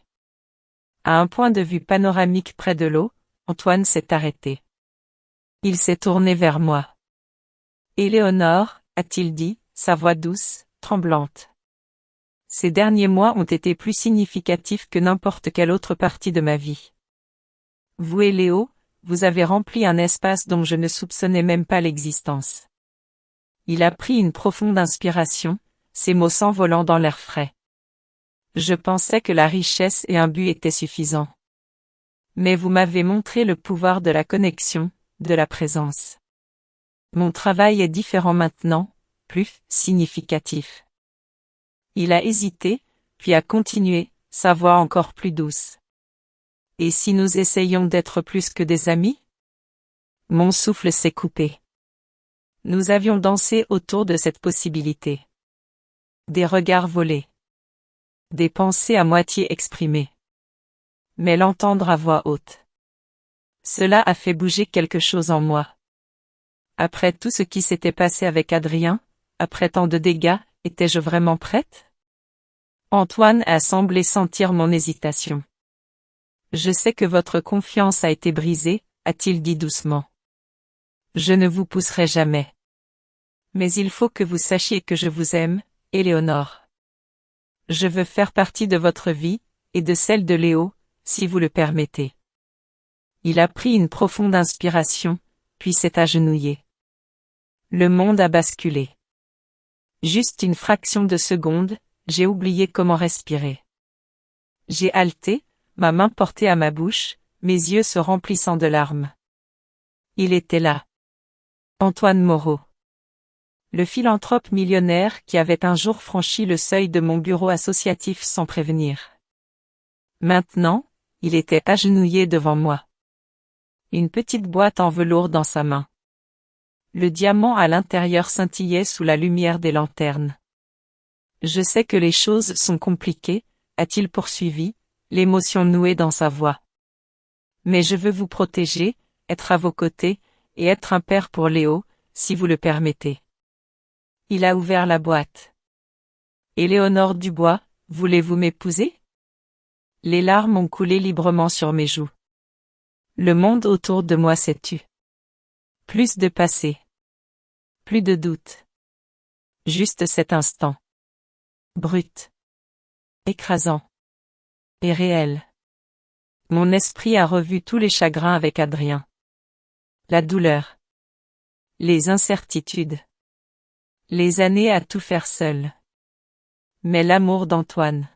À un point de vue panoramique près de l'eau, Antoine s'est arrêté. Il s'est tourné vers moi. « Éléonore » a-t-il dit, sa voix douce, tremblante. Ces derniers mois ont été plus significatifs que n'importe quelle autre partie de ma vie. Vous et Léo, vous avez rempli un espace dont je ne soupçonnais même pas l'existence. Il a pris une profonde inspiration, ses mots s'envolant dans l'air frais. Je pensais que la richesse et un but étaient suffisants. Mais vous m'avez montré le pouvoir de la connexion, de la présence. Mon travail est différent maintenant, plus significatif. Il a hésité, puis a continué, sa voix encore plus douce. Et si nous essayions d'être plus que des amis? Mon souffle s'est coupé. Nous avions dansé autour de cette possibilité. Des regards volés. Des pensées à moitié exprimées. Mais l'entendre à voix haute. Cela a fait bouger quelque chose en moi. Après tout ce qui s'était passé avec Adrien, après tant de dégâts, étais-je vraiment prête? Antoine a semblé sentir mon hésitation. Je sais que votre confiance a été brisée, a-t-il dit doucement. Je ne vous pousserai jamais. Mais il faut que vous sachiez que je vous aime, Éléonore. Je veux faire partie de votre vie, et de celle de Léo, si vous le permettez. Il a pris une profonde inspiration, puis s'est agenouillé. Le monde a basculé. Juste une fraction de seconde, j'ai oublié comment respirer. J'ai halté, ma main portée à ma bouche, mes yeux se remplissant de larmes. Il était là. Antoine Moreau. Le philanthrope millionnaire qui avait un jour franchi le seuil de mon bureau associatif sans prévenir. Maintenant, il était agenouillé devant moi. Une petite boîte en velours dans sa main. Le diamant à l'intérieur scintillait sous la lumière des lanternes. Je sais que les choses sont compliquées, a-t-il poursuivi, l'émotion nouée dans sa voix. Mais je veux vous protéger, être à vos côtés, et être un père pour Léo, si vous le permettez. Il a ouvert la boîte. Éléonore Dubois, voulez-vous m'épouser? Les larmes ont coulé librement sur mes joues. Le monde autour de moi s'est tu. Plus de passé. Plus de doute. Juste cet instant. Brut. Écrasant. Et réel. Mon esprit a revu tous les chagrins avec Adrien. La douleur. Les incertitudes. Les années à tout faire seul. Mais l'amour d'Antoine.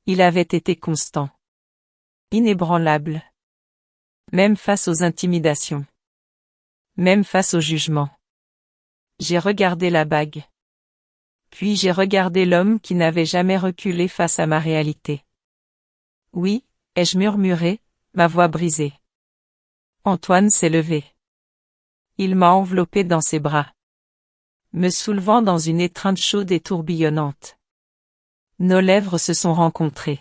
Il avait été constant. Inébranlable. Même face aux intimidations. Même face au jugement. J'ai regardé la bague. Puis j'ai regardé l'homme qui n'avait jamais reculé face à ma réalité. Oui, ai-je murmuré, ma voix brisée. Antoine s'est levé. Il m'a enveloppé dans ses bras. Me soulevant dans une étreinte chaude et tourbillonnante. Nos lèvres se sont rencontrées.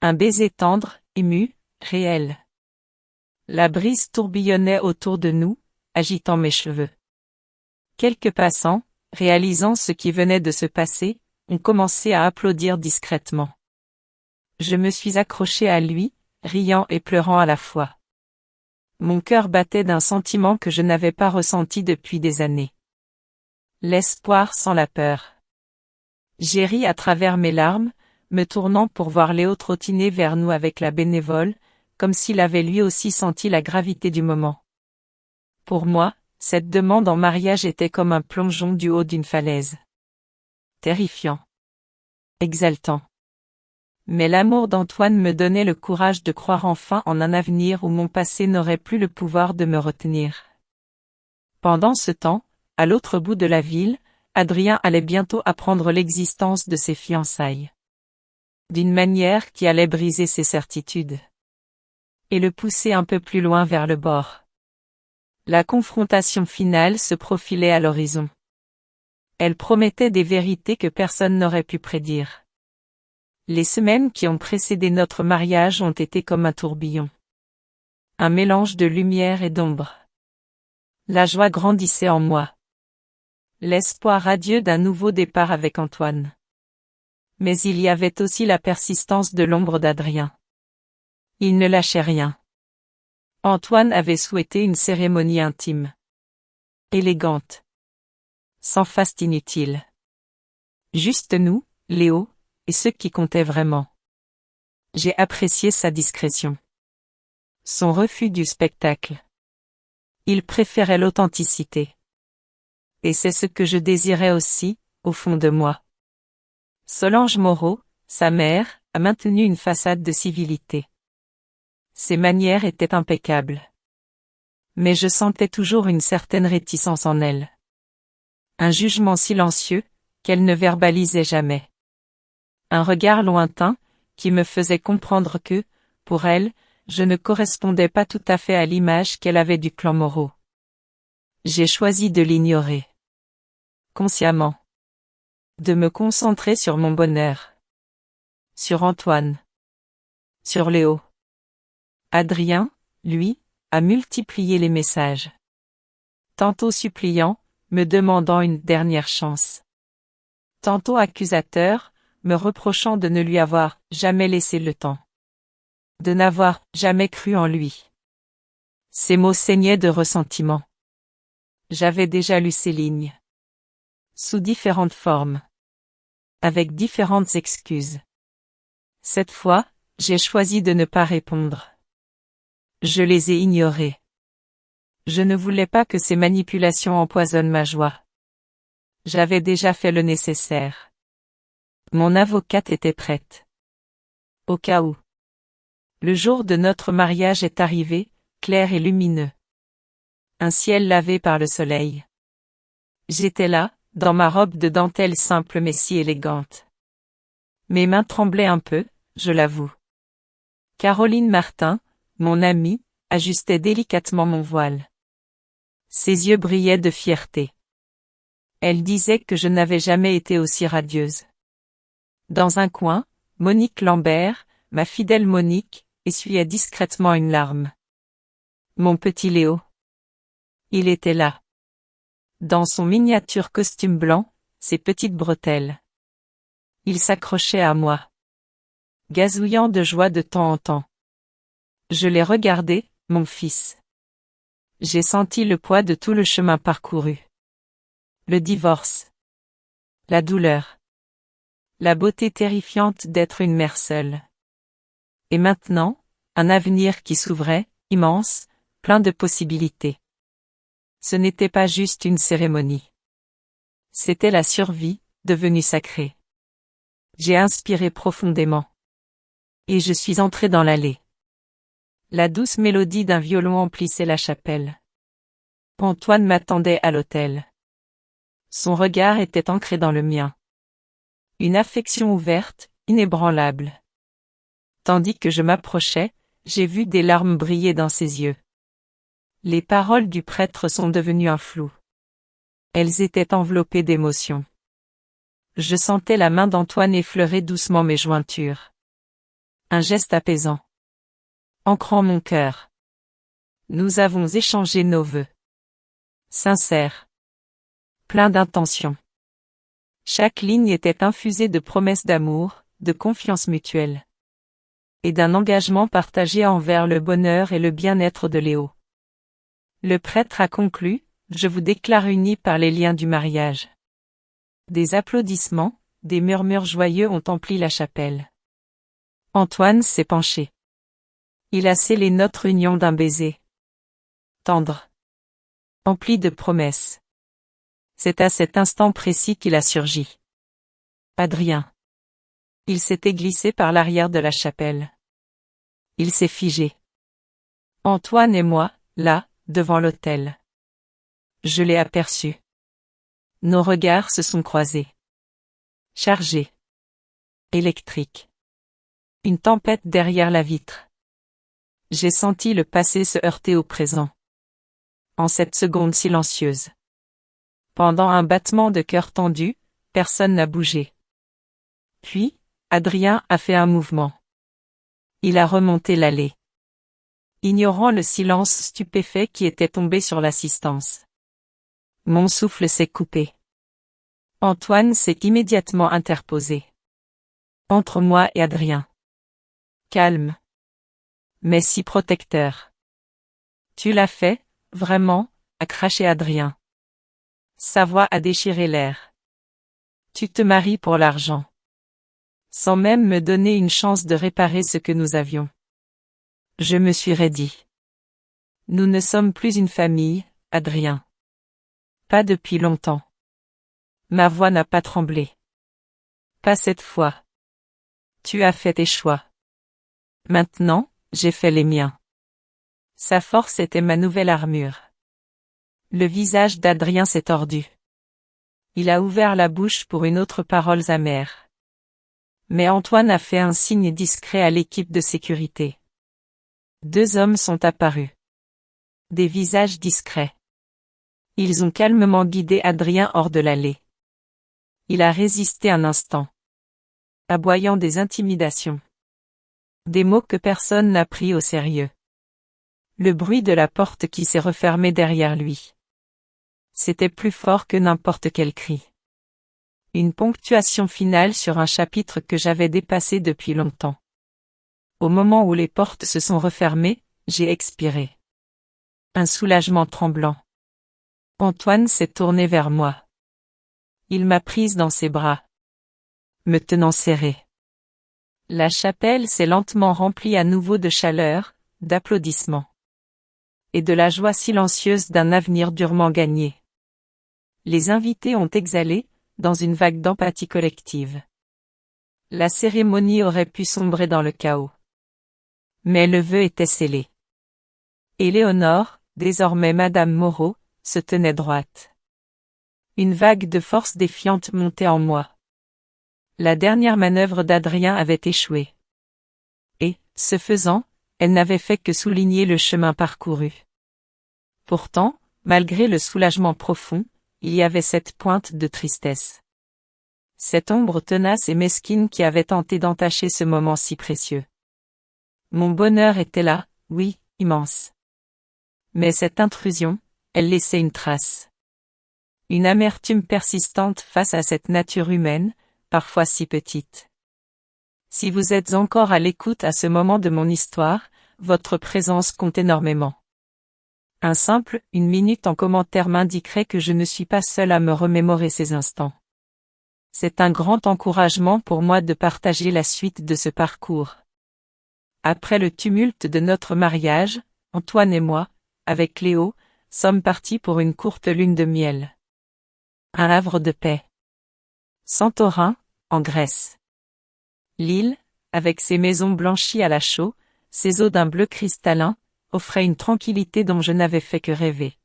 Un baiser tendre, ému, réel. La brise tourbillonnait autour de nous, agitant mes cheveux. Quelques passants, réalisant ce qui venait de se passer, ont commencé à applaudir discrètement. Je me suis accroché à lui, riant et pleurant à la fois. Mon cœur battait d'un sentiment que je n'avais pas ressenti depuis des années. L'espoir sans la peur. J'ai ri à travers mes larmes, me tournant pour voir Léo trottiner vers nous avec la bénévole, comme s'il avait lui aussi senti la gravité du moment. Pour moi, cette demande en mariage était comme un plongeon du haut d'une falaise. Terrifiant. Exaltant. Mais l'amour d'Antoine me donnait le courage de croire enfin en un avenir où mon passé n'aurait plus le pouvoir de me retenir. Pendant ce temps, à l'autre bout de la ville, Adrien allait bientôt apprendre l'existence de ses fiançailles. D'une manière qui allait briser ses certitudes. Et le pousser un peu plus loin vers le bord. La confrontation finale se profilait à l'horizon. Elle promettait des vérités que personne n'aurait pu prédire. Les semaines qui ont précédé notre mariage ont été comme un tourbillon. Un mélange de lumière et d'ombre. La joie grandissait en moi. L'espoir radieux d'un nouveau départ avec Antoine. Mais il y avait aussi la persistance de l'ombre d'Adrien. Il ne lâchait rien. Antoine avait souhaité une cérémonie intime. Élégante. Sans faste inutile. Juste nous, Léo, et ceux qui comptaient vraiment. J'ai apprécié sa discrétion. Son refus du spectacle. Il préférait l'authenticité. Et c'est ce que je désirais aussi, au fond de moi. Solange Moreau, sa mère, a maintenu une façade de civilité. Ses manières étaient impeccables. Mais je sentais toujours une certaine réticence en elle. Un jugement silencieux, qu'elle ne verbalisait jamais. Un regard lointain, qui me faisait comprendre que, pour elle, je ne correspondais pas tout à fait à l'image qu'elle avait du clan Moreau. J'ai choisi de l'ignorer. Consciemment. De me concentrer sur mon bonheur. Sur Antoine. Sur Léo. Adrien, lui, a multiplié les messages. Tantôt suppliant, me demandant une dernière chance. Tantôt accusateur, me reprochant de ne lui avoir jamais laissé le temps. De n'avoir jamais cru en lui. Ces mots saignaient de ressentiment. J'avais déjà lu ces lignes. Sous différentes formes. Avec différentes excuses. Cette fois, j'ai choisi de ne pas répondre. Je les ai ignorées. Je ne voulais pas que ces manipulations empoisonnent ma joie. J'avais déjà fait le nécessaire. Mon avocate était prête. Au cas où. Le jour de notre mariage est arrivé, clair et lumineux. Un ciel lavé par le soleil. J'étais là, dans ma robe de dentelle simple mais si élégante. Mes mains tremblaient un peu, je l'avoue. Caroline Martin, mon amie, ajustait délicatement mon voile. Ses yeux brillaient de fierté. Elle disait que je n'avais jamais été aussi radieuse. Dans un coin, Monique Lambert, ma fidèle Monique, essuyait discrètement une larme. Mon petit Léo. Il était là. Dans son miniature costume blanc, ses petites bretelles. Il s'accrochait à moi. Gazouillant de joie de temps en temps. Je l'ai regardé, mon fils. J'ai senti le poids de tout le chemin parcouru. Le divorce. La douleur. La beauté terrifiante d'être une mère seule. Et maintenant, un avenir qui s'ouvrait, immense, plein de possibilités. Ce n'était pas juste une cérémonie. C'était la survie, devenue sacrée. J'ai inspiré profondément. Et je suis entré dans l'allée. La douce mélodie d'un violon emplissait la chapelle. Antoine m'attendait à l'autel. Son regard était ancré dans le mien. Une affection ouverte, inébranlable. Tandis que je m'approchais, j'ai vu des larmes briller dans ses yeux. Les paroles du prêtre sont devenues un flou. Elles étaient enveloppées d'émotions. Je sentais la main d'Antoine effleurer doucement mes jointures. Un geste apaisant. Ancrant mon cœur. Nous avons échangé nos vœux. Sincères. Plein d'intention. Chaque ligne était infusée de promesses d'amour, de confiance mutuelle. Et d'un engagement partagé envers le bonheur et le bien-être de Léo. Le prêtre a conclu, je vous déclare unis par les liens du mariage. Des applaudissements, des murmures joyeux ont empli la chapelle. Antoine s'est penché. Il a scellé notre union d'un baiser. Tendre. Empli de promesses. C'est à cet instant précis qu'il a surgi. Adrien. Il s'était glissé par l'arrière de la chapelle. Il s'est figé. Antoine et moi, là, devant l'autel. Je l'ai aperçu. Nos regards se sont croisés. Chargé. Électrique. Une tempête derrière la vitre. J'ai senti le passé se heurter au présent. En cette seconde silencieuse. Pendant un battement de cœur tendu, personne n'a bougé. Puis, Adrien a fait un mouvement. Il a remonté l'allée. Ignorant le silence stupéfait qui était tombé sur l'assistance. Mon souffle s'est coupé. Antoine s'est immédiatement interposé. Entre moi et Adrien. Calme. Mais si protecteur. Tu l'as fait, vraiment, a craché Adrien. Sa voix a déchiré l'air. Tu te maries pour l'argent. Sans même me donner une chance de réparer ce que nous avions. Je me suis raidi. Nous ne sommes plus une famille, Adrien. Pas depuis longtemps. Ma voix n'a pas tremblé. Pas cette fois. Tu as fait tes choix. Maintenant, j'ai fait les miens. Sa force était ma nouvelle armure. Le visage d'Adrien s'est tordu. Il a ouvert la bouche pour une autre parole amère. Mais Antoine a fait un signe discret à l'équipe de sécurité. 2 hommes sont apparus. Des visages discrets. Ils ont calmement guidé Adrien hors de l'allée. Il a résisté un instant. Aboyant des intimidations. Des mots que personne n'a pris au sérieux. Le bruit de la porte qui s'est refermée derrière lui. C'était plus fort que n'importe quel cri. Une ponctuation finale sur un chapitre que j'avais dépassé depuis longtemps. Au moment où les portes se sont refermées, j'ai expiré. Un soulagement tremblant. Antoine s'est tourné vers moi. Il m'a prise dans ses bras. Me tenant serré. La chapelle s'est lentement remplie à nouveau de chaleur, d'applaudissements. Et de la joie silencieuse d'un avenir durement gagné. Les invités ont exhalé, dans une vague d'empathie collective. La cérémonie aurait pu sombrer dans le chaos. Mais le vœu était scellé. Éléonore, désormais Madame Moreau, se tenait droite. Une vague de force défiante montait en moi. La dernière manœuvre d'Adrien avait échoué. Et, ce faisant, elle n'avait fait que souligner le chemin parcouru. Pourtant, malgré le soulagement profond, il y avait cette pointe de tristesse. Cette ombre tenace et mesquine qui avait tenté d'entacher ce moment si précieux. Mon bonheur était là, oui, immense. Mais cette intrusion, elle laissait une trace. Une amertume persistante face à cette nature humaine, parfois si petite. Si vous êtes encore à l'écoute à ce moment de mon histoire, votre présence compte énormément. Un simple, 1 minute en commentaire m'indiquerait que je ne suis pas seul à me remémorer ces instants. C'est un grand encouragement pour moi de partager la suite de ce parcours. Après le tumulte de notre mariage, Antoine et moi, avec Léo, sommes partis pour une courte lune de miel. Un havre de paix. Santorin, en Grèce. L'île, avec ses maisons blanchies à la chaux, ses eaux d'un bleu cristallin, offrait une tranquillité dont je n'avais fait que rêver.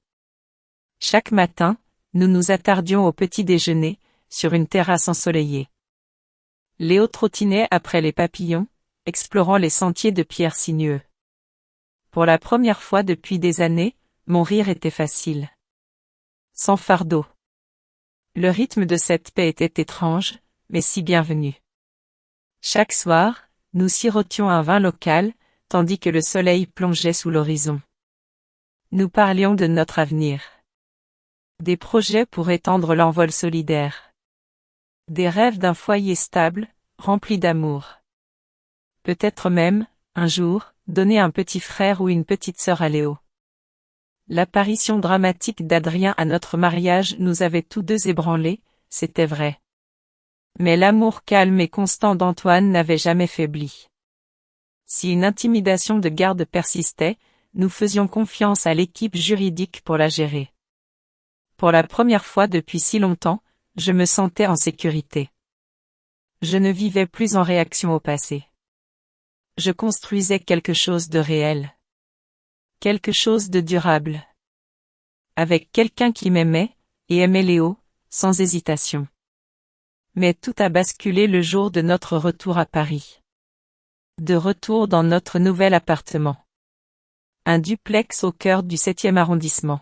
Chaque matin, nous nous attardions au petit déjeuner, sur une terrasse ensoleillée. Léo trottinait après les papillons, explorant les sentiers de pierre sinueux. Pour la première fois depuis des années, mon rire était facile. Sans fardeau. Le rythme de cette paix était étrange, mais si bienvenu. Chaque soir, nous sirotions un vin local, tandis que le soleil plongeait sous l'horizon. Nous parlions de notre avenir. Des projets pour étendre l'envol solidaire. Des rêves d'un foyer stable, rempli d'amour. Peut-être même, un jour, donner un petit frère ou une petite sœur à Léo. L'apparition dramatique d'Adrien à notre mariage nous avait tous deux ébranlés, c'était vrai. Mais l'amour calme et constant d'Antoine n'avait jamais faibli. Si une intimidation de garde persistait, nous faisions confiance à l'équipe juridique pour la gérer. Pour la première fois depuis si longtemps, je me sentais en sécurité. Je ne vivais plus en réaction au passé. Je construisais quelque chose de réel. Quelque chose de durable. Avec quelqu'un qui m'aimait, et aimait Léo, sans hésitation. Mais tout a basculé le jour de notre retour à Paris. De retour dans notre nouvel appartement. Un duplex au cœur du 7e arrondissement.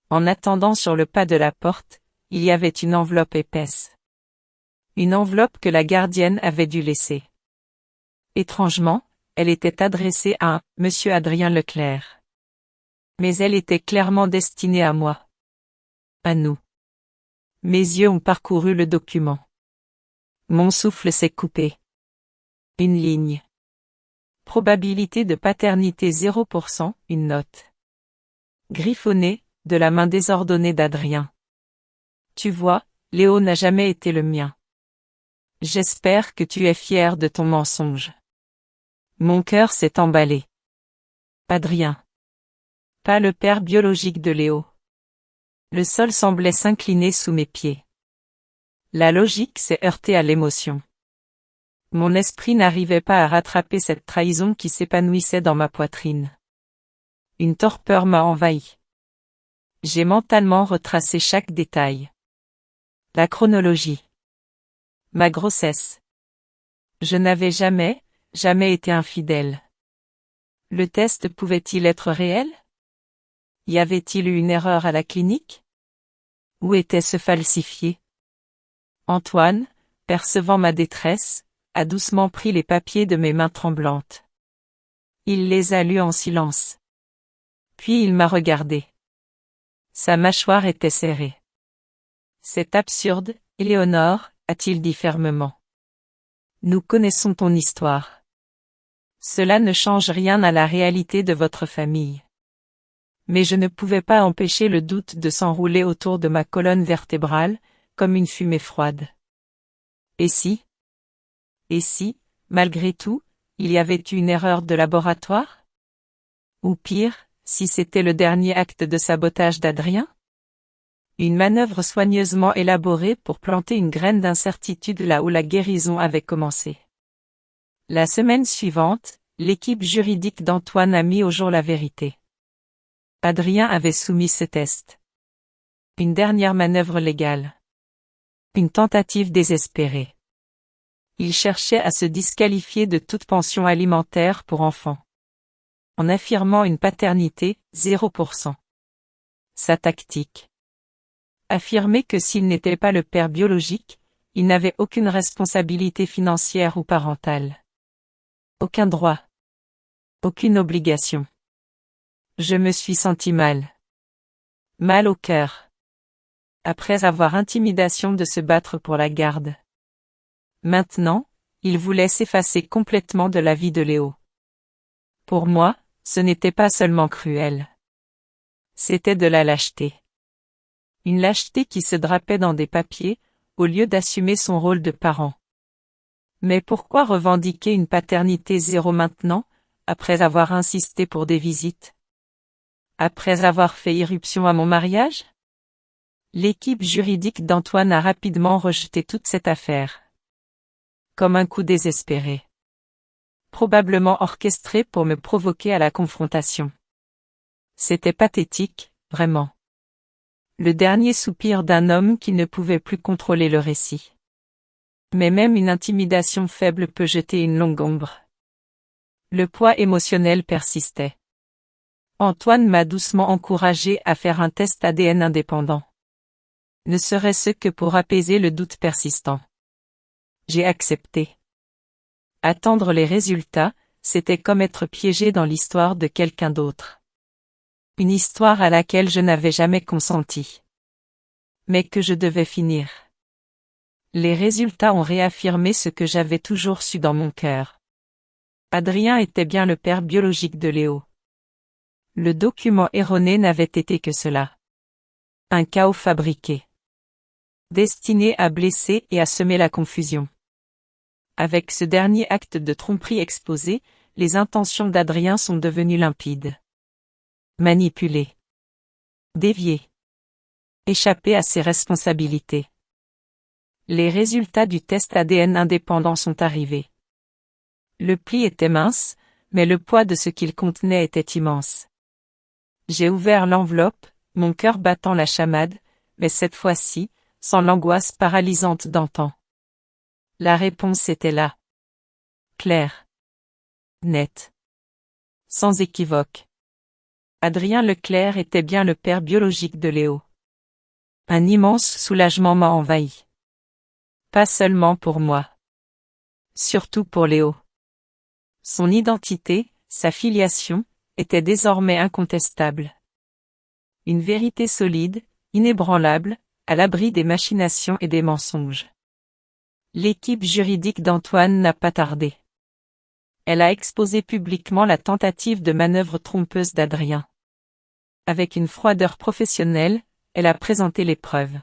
En attendant sur le pas de la porte, il y avait une enveloppe épaisse. Une enveloppe que la gardienne avait dû laisser. Étrangement, elle était adressée à un Monsieur Adrien Leclerc. Mais elle était clairement destinée à moi. À nous. Mes yeux ont parcouru le document. Mon souffle s'est coupé. Une ligne. Probabilité de paternité 0%, une note. Griffonnée, de la main désordonnée d'Adrien. Tu vois, Léo n'a jamais été le mien. J'espère que tu es fier de ton mensonge. Mon cœur s'est emballé. Adrien. Pas le père biologique de Léo. Le sol semblait s'incliner sous mes pieds. La logique s'est heurtée à l'émotion. Mon esprit n'arrivait pas à rattraper cette trahison qui s'épanouissait dans ma poitrine. Une torpeur m'a envahi. J'ai mentalement retracé chaque détail. La chronologie. Ma grossesse. Je n'avais jamais été infidèle. Le test pouvait-il être réel? Y avait-il eu une erreur à la clinique? Ou était-ce falsifié? Antoine, percevant ma détresse, a doucement pris les papiers de mes mains tremblantes. Il les a lus en silence. Puis il m'a regardé. Sa mâchoire était serrée. C'est absurde, Éléonore, a-t-il dit fermement. Nous connaissons ton histoire. Cela ne change rien à la réalité de votre famille. Mais je ne pouvais pas empêcher le doute de s'enrouler autour de ma colonne vertébrale, comme une fumée froide. Et si, malgré tout, il y avait eu une erreur de laboratoire? Ou pire, si c'était le dernier acte de sabotage d'Adrien? Une manœuvre soigneusement élaborée pour planter une graine d'incertitude là où la guérison avait commencé. La semaine suivante, l'équipe juridique d'Antoine a mis au jour la vérité. Adrien avait soumis ce test. Une dernière manœuvre légale. Une tentative désespérée. Il cherchait à se disqualifier de toute pension alimentaire pour enfants. En affirmant une paternité, 0%. Sa tactique. Affirmer que s'il n'était pas le père biologique, il n'avait aucune responsabilité financière ou parentale. Aucun droit. Aucune obligation. Je me suis senti mal. Mal au cœur. Après avoir intimidation de se battre pour la garde. Maintenant, il voulait s'effacer complètement de la vie de Léo. Pour moi, ce n'était pas seulement cruel. C'était de la lâcheté. Une lâcheté qui se drapait dans des papiers, au lieu d'assumer son rôle de parent. Mais pourquoi revendiquer une paternité 0 maintenant, après avoir insisté pour des visites? Après avoir fait irruption à mon mariage? L'équipe juridique d'Antoine a rapidement rejeté toute cette affaire. Comme un coup désespéré. Probablement orchestré pour me provoquer à la confrontation. C'était pathétique, vraiment. Le dernier soupir d'un homme qui ne pouvait plus contrôler le récit. Mais même une intimidation faible peut jeter une longue ombre. Le poids émotionnel persistait. Antoine m'a doucement encouragé à faire un test ADN indépendant. Ne serait-ce que pour apaiser le doute persistant. J'ai accepté. Attendre les résultats, c'était comme être piégé dans l'histoire de quelqu'un d'autre. Une histoire à laquelle je n'avais jamais consenti. Mais que je devais finir. Les résultats ont réaffirmé ce que j'avais toujours su dans mon cœur. Adrien était bien le père biologique de Léo. Le document erroné n'avait été que cela. Un chaos fabriqué. Destiné à blesser et à semer la confusion. Avec ce dernier acte de tromperie exposé, les intentions d'Adrien sont devenues limpides. Manipulé. Dévié. Échappé à ses responsabilités. Les résultats du test ADN indépendant sont arrivés. Le pli était mince, mais le poids de ce qu'il contenait était immense. J'ai ouvert l'enveloppe, mon cœur battant la chamade, mais cette fois-ci, sans l'angoisse paralysante d'antan. La réponse était là. Claire. Nette. Sans équivoque. Adrien Leclerc était bien le père biologique de Léo. Un immense soulagement m'a envahi. Pas seulement pour moi. Surtout pour Léo. Son identité, sa filiation, était désormais incontestable. Une vérité solide, inébranlable, à l'abri des machinations et des mensonges. L'équipe juridique d'Antoine n'a pas tardé. Elle a exposé publiquement la tentative de manœuvre trompeuse d'Adrien. Avec une froideur professionnelle, elle a présenté les preuves.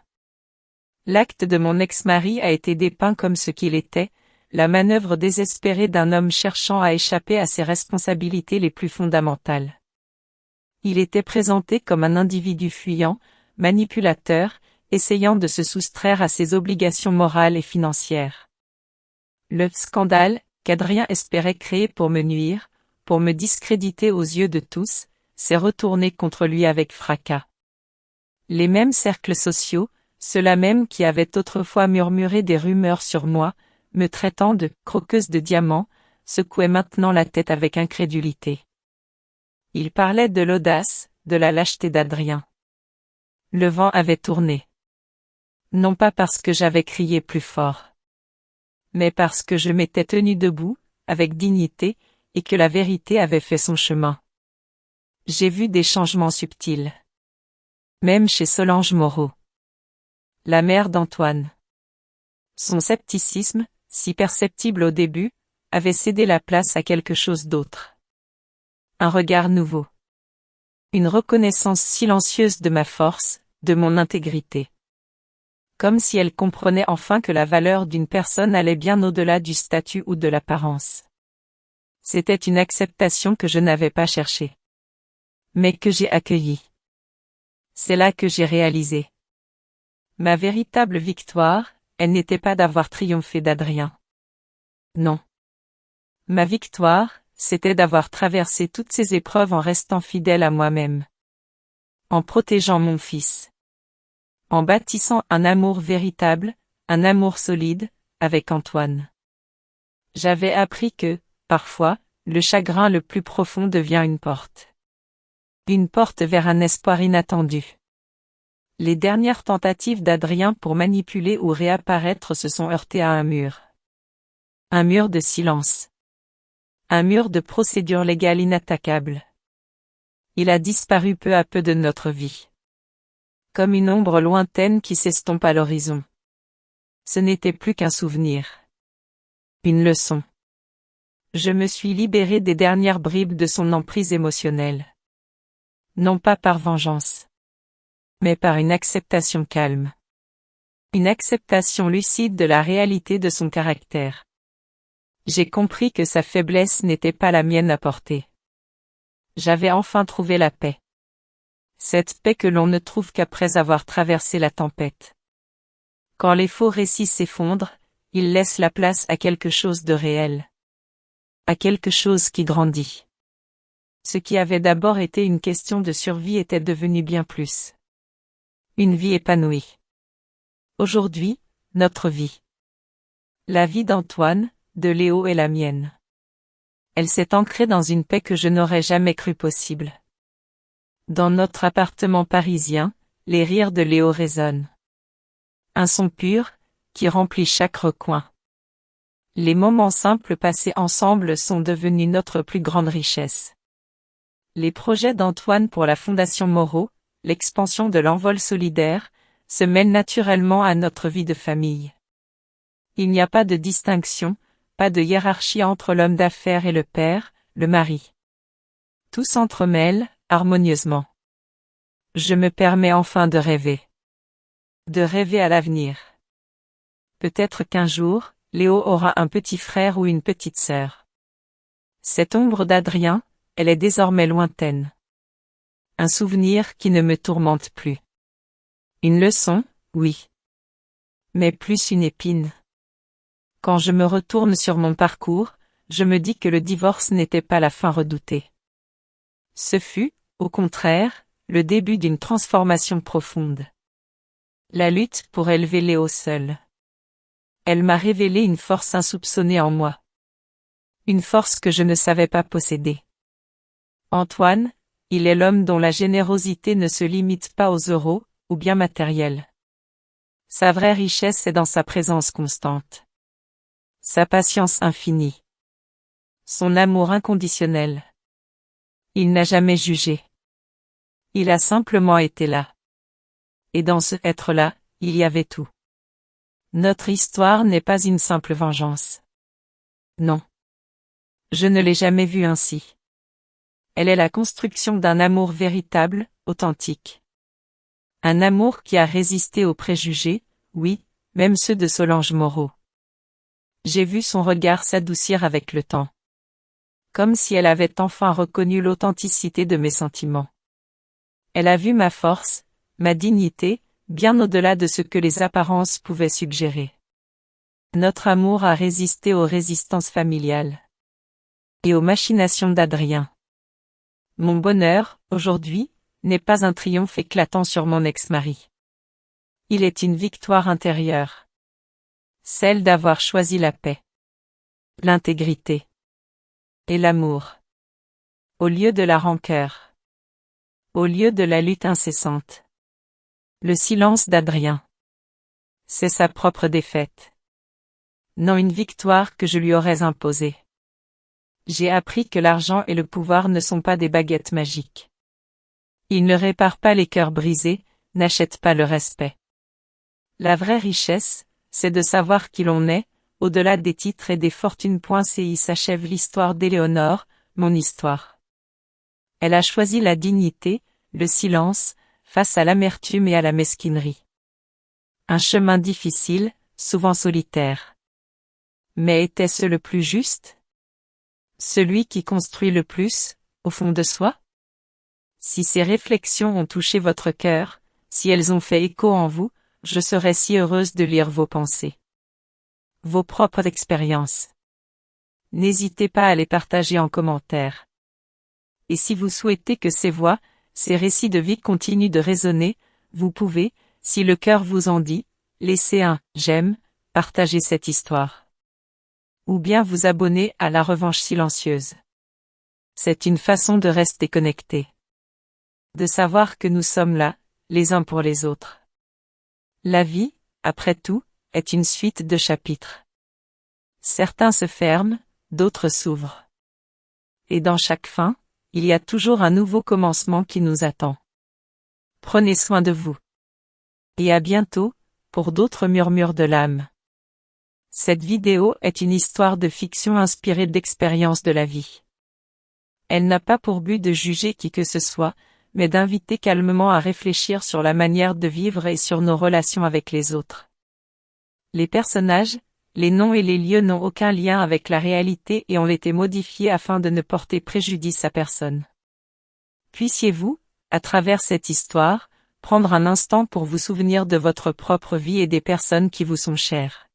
L'acte de mon ex-mari a été dépeint comme ce qu'il était, la manœuvre désespérée d'un homme cherchant à échapper à ses responsabilités les plus fondamentales. Il était présenté comme un individu fuyant, manipulateur, essayant de se soustraire à ses obligations morales et financières. Le scandale, qu'Adrien espérait créer pour me nuire, pour me discréditer aux yeux de tous, s'est retourné contre lui avec fracas. Les mêmes cercles sociaux, ceux-là même qui avaient autrefois murmuré des rumeurs sur moi, me traitant de « croqueuse de diamants », secouaient maintenant la tête avec incrédulité. Ils parlaient de l'audace, de la lâcheté d'Adrien. Le vent avait tourné. Non pas parce que j'avais crié plus fort, mais parce que je m'étais tenu debout, avec dignité, et que la vérité avait fait son chemin. J'ai vu des changements subtils. Même chez Solange Moreau. La mère d'Antoine. Son scepticisme, si perceptible au début, avait cédé la place à quelque chose d'autre. Un regard nouveau. Une reconnaissance silencieuse de ma force, de mon intégrité. Comme si elle comprenait enfin que la valeur d'une personne allait bien au-delà du statut ou de l'apparence. C'était une acceptation que je n'avais pas cherchée. Mais que j'ai accueillie. C'est là que j'ai réalisé. Ma véritable victoire, elle n'était pas d'avoir triomphé d'Adrien. Non. Ma victoire, c'était d'avoir traversé toutes ces épreuves en restant fidèle à moi-même. En protégeant mon fils. En bâtissant un amour véritable, un amour solide, avec Antoine. J'avais appris que, parfois, le chagrin le plus profond devient une porte. Une porte vers un espoir inattendu. Les dernières tentatives d'Adrien pour manipuler ou réapparaître se sont heurtées à un mur. Un mur de silence. Un mur de procédure légale inattaquable. Il a disparu peu à peu de notre vie. Comme une ombre lointaine qui s'estompe à l'horizon. Ce n'était plus qu'un souvenir. Une leçon. Je me suis libéré des dernières bribes de son emprise émotionnelle. Non pas par vengeance. Mais par une acceptation calme. Une acceptation lucide de la réalité de son caractère. J'ai compris que sa faiblesse n'était pas la mienne à porter. J'avais enfin trouvé la paix. Cette paix que l'on ne trouve qu'après avoir traversé la tempête. Quand les faux récits s'effondrent, ils laissent la place à quelque chose de réel. À quelque chose qui grandit. Ce qui avait d'abord été une question de survie était devenu bien plus. Une vie épanouie. Aujourd'hui, notre vie. La vie d'Antoine, de Léo est la mienne. Elle s'est ancrée dans une paix que je n'aurais jamais cru possible. Dans notre appartement parisien, les rires de Léo résonnent. Un son pur, qui remplit chaque recoin. Les moments simples passés ensemble sont devenus notre plus grande richesse. Les projets d'Antoine pour la Fondation Moreau, l'expansion de l'envol solidaire, se mêlent naturellement à notre vie de famille. Il n'y a pas de distinction, pas de hiérarchie entre l'homme d'affaires et le père, le mari. Tout s'entremêle, harmonieusement. Je me permets enfin de rêver. De rêver à l'avenir. Peut-être qu'un jour, Léo aura un petit frère ou une petite sœur. Cette ombre d'Adrien, elle est désormais lointaine. Un souvenir qui ne me tourmente plus. Une leçon, oui. mais plus une épine. Quand je me retourne sur mon parcours, je me dis que le divorce n'était pas la fin redoutée. Ce fut, au contraire, le début d'une transformation profonde. La lutte pour élever Léo seul. Elle m'a révélé une force insoupçonnée en moi. Une force que je ne savais pas posséder. Antoine, il est l'homme dont la générosité ne se limite pas aux euros, ou biens matériels. Sa vraie richesse est dans sa présence constante. Sa patience infinie. Son amour inconditionnel. Il n'a jamais jugé. Il a simplement été là. Et dans ce être-là, il y avait tout. Notre histoire n'est pas une simple vengeance. Non. Je ne l'ai jamais vue ainsi. Elle est la construction d'un amour véritable, authentique. Un amour qui a résisté aux préjugés, oui, même ceux de Solange Moreau. J'ai vu son regard s'adoucir avec le temps. Comme si elle avait enfin reconnu l'authenticité de mes sentiments. Elle a vu ma force, ma dignité, bien au-delà de ce que les apparences pouvaient suggérer. Notre amour a résisté aux résistances familiales. Et aux machinations d'Adrien. Mon bonheur, aujourd'hui, n'est pas un triomphe éclatant sur mon ex-mari. Il est une victoire intérieure. Celle d'avoir choisi la paix. L'intégrité. Et l'amour. Au lieu de la rancœur. Au lieu de la lutte incessante. Le silence d'Adrien. C'est sa propre défaite. Non une victoire que je lui aurais imposée. J'ai appris que l'argent et le pouvoir ne sont pas des baguettes magiques. Ils ne réparent pas les cœurs brisés, n'achètent pas le respect. La vraie richesse, c'est de savoir qui l'on est, au-delà des titres et des fortunes. Y s'achève l'histoire d'Éléonore, mon histoire. Elle a choisi la dignité, le silence, face à l'amertume et à la mesquinerie. Un chemin difficile, souvent solitaire. Mais était-ce le plus juste ? Celui qui construit le plus, au fond de soi ? Si ces réflexions ont touché votre cœur, si elles ont fait écho en vous, je serais si heureuse de lire vos pensées. Vos propres expériences. N'hésitez pas à les partager en commentaire. Et si vous souhaitez que ces voix, ces récits de vie continuent de résonner, vous pouvez, si le cœur vous en dit, laisser un « j'aime », partager cette histoire. Ou bien vous abonner à La Revanche Silencieuse. C'est une façon de rester connecté. De savoir que nous sommes là, les uns pour les autres. La vie, après tout, est une suite de chapitres. Certains se ferment, d'autres s'ouvrent. Et dans chaque fin, il y a toujours un nouveau commencement qui nous attend. Prenez soin de vous. Et à bientôt, pour d'autres murmures de l'âme. Cette vidéo est une histoire de fiction inspirée d'expériences de la vie. Elle n'a pas pour but de juger qui que ce soit, mais d'inviter calmement à réfléchir sur la manière de vivre et sur nos relations avec les autres. Les personnages, les noms et les lieux n'ont aucun lien avec la réalité et ont été modifiés afin de ne porter préjudice à personne. Puissiez-vous, à travers cette histoire, prendre un instant pour vous souvenir de votre propre vie et des personnes qui vous sont chères.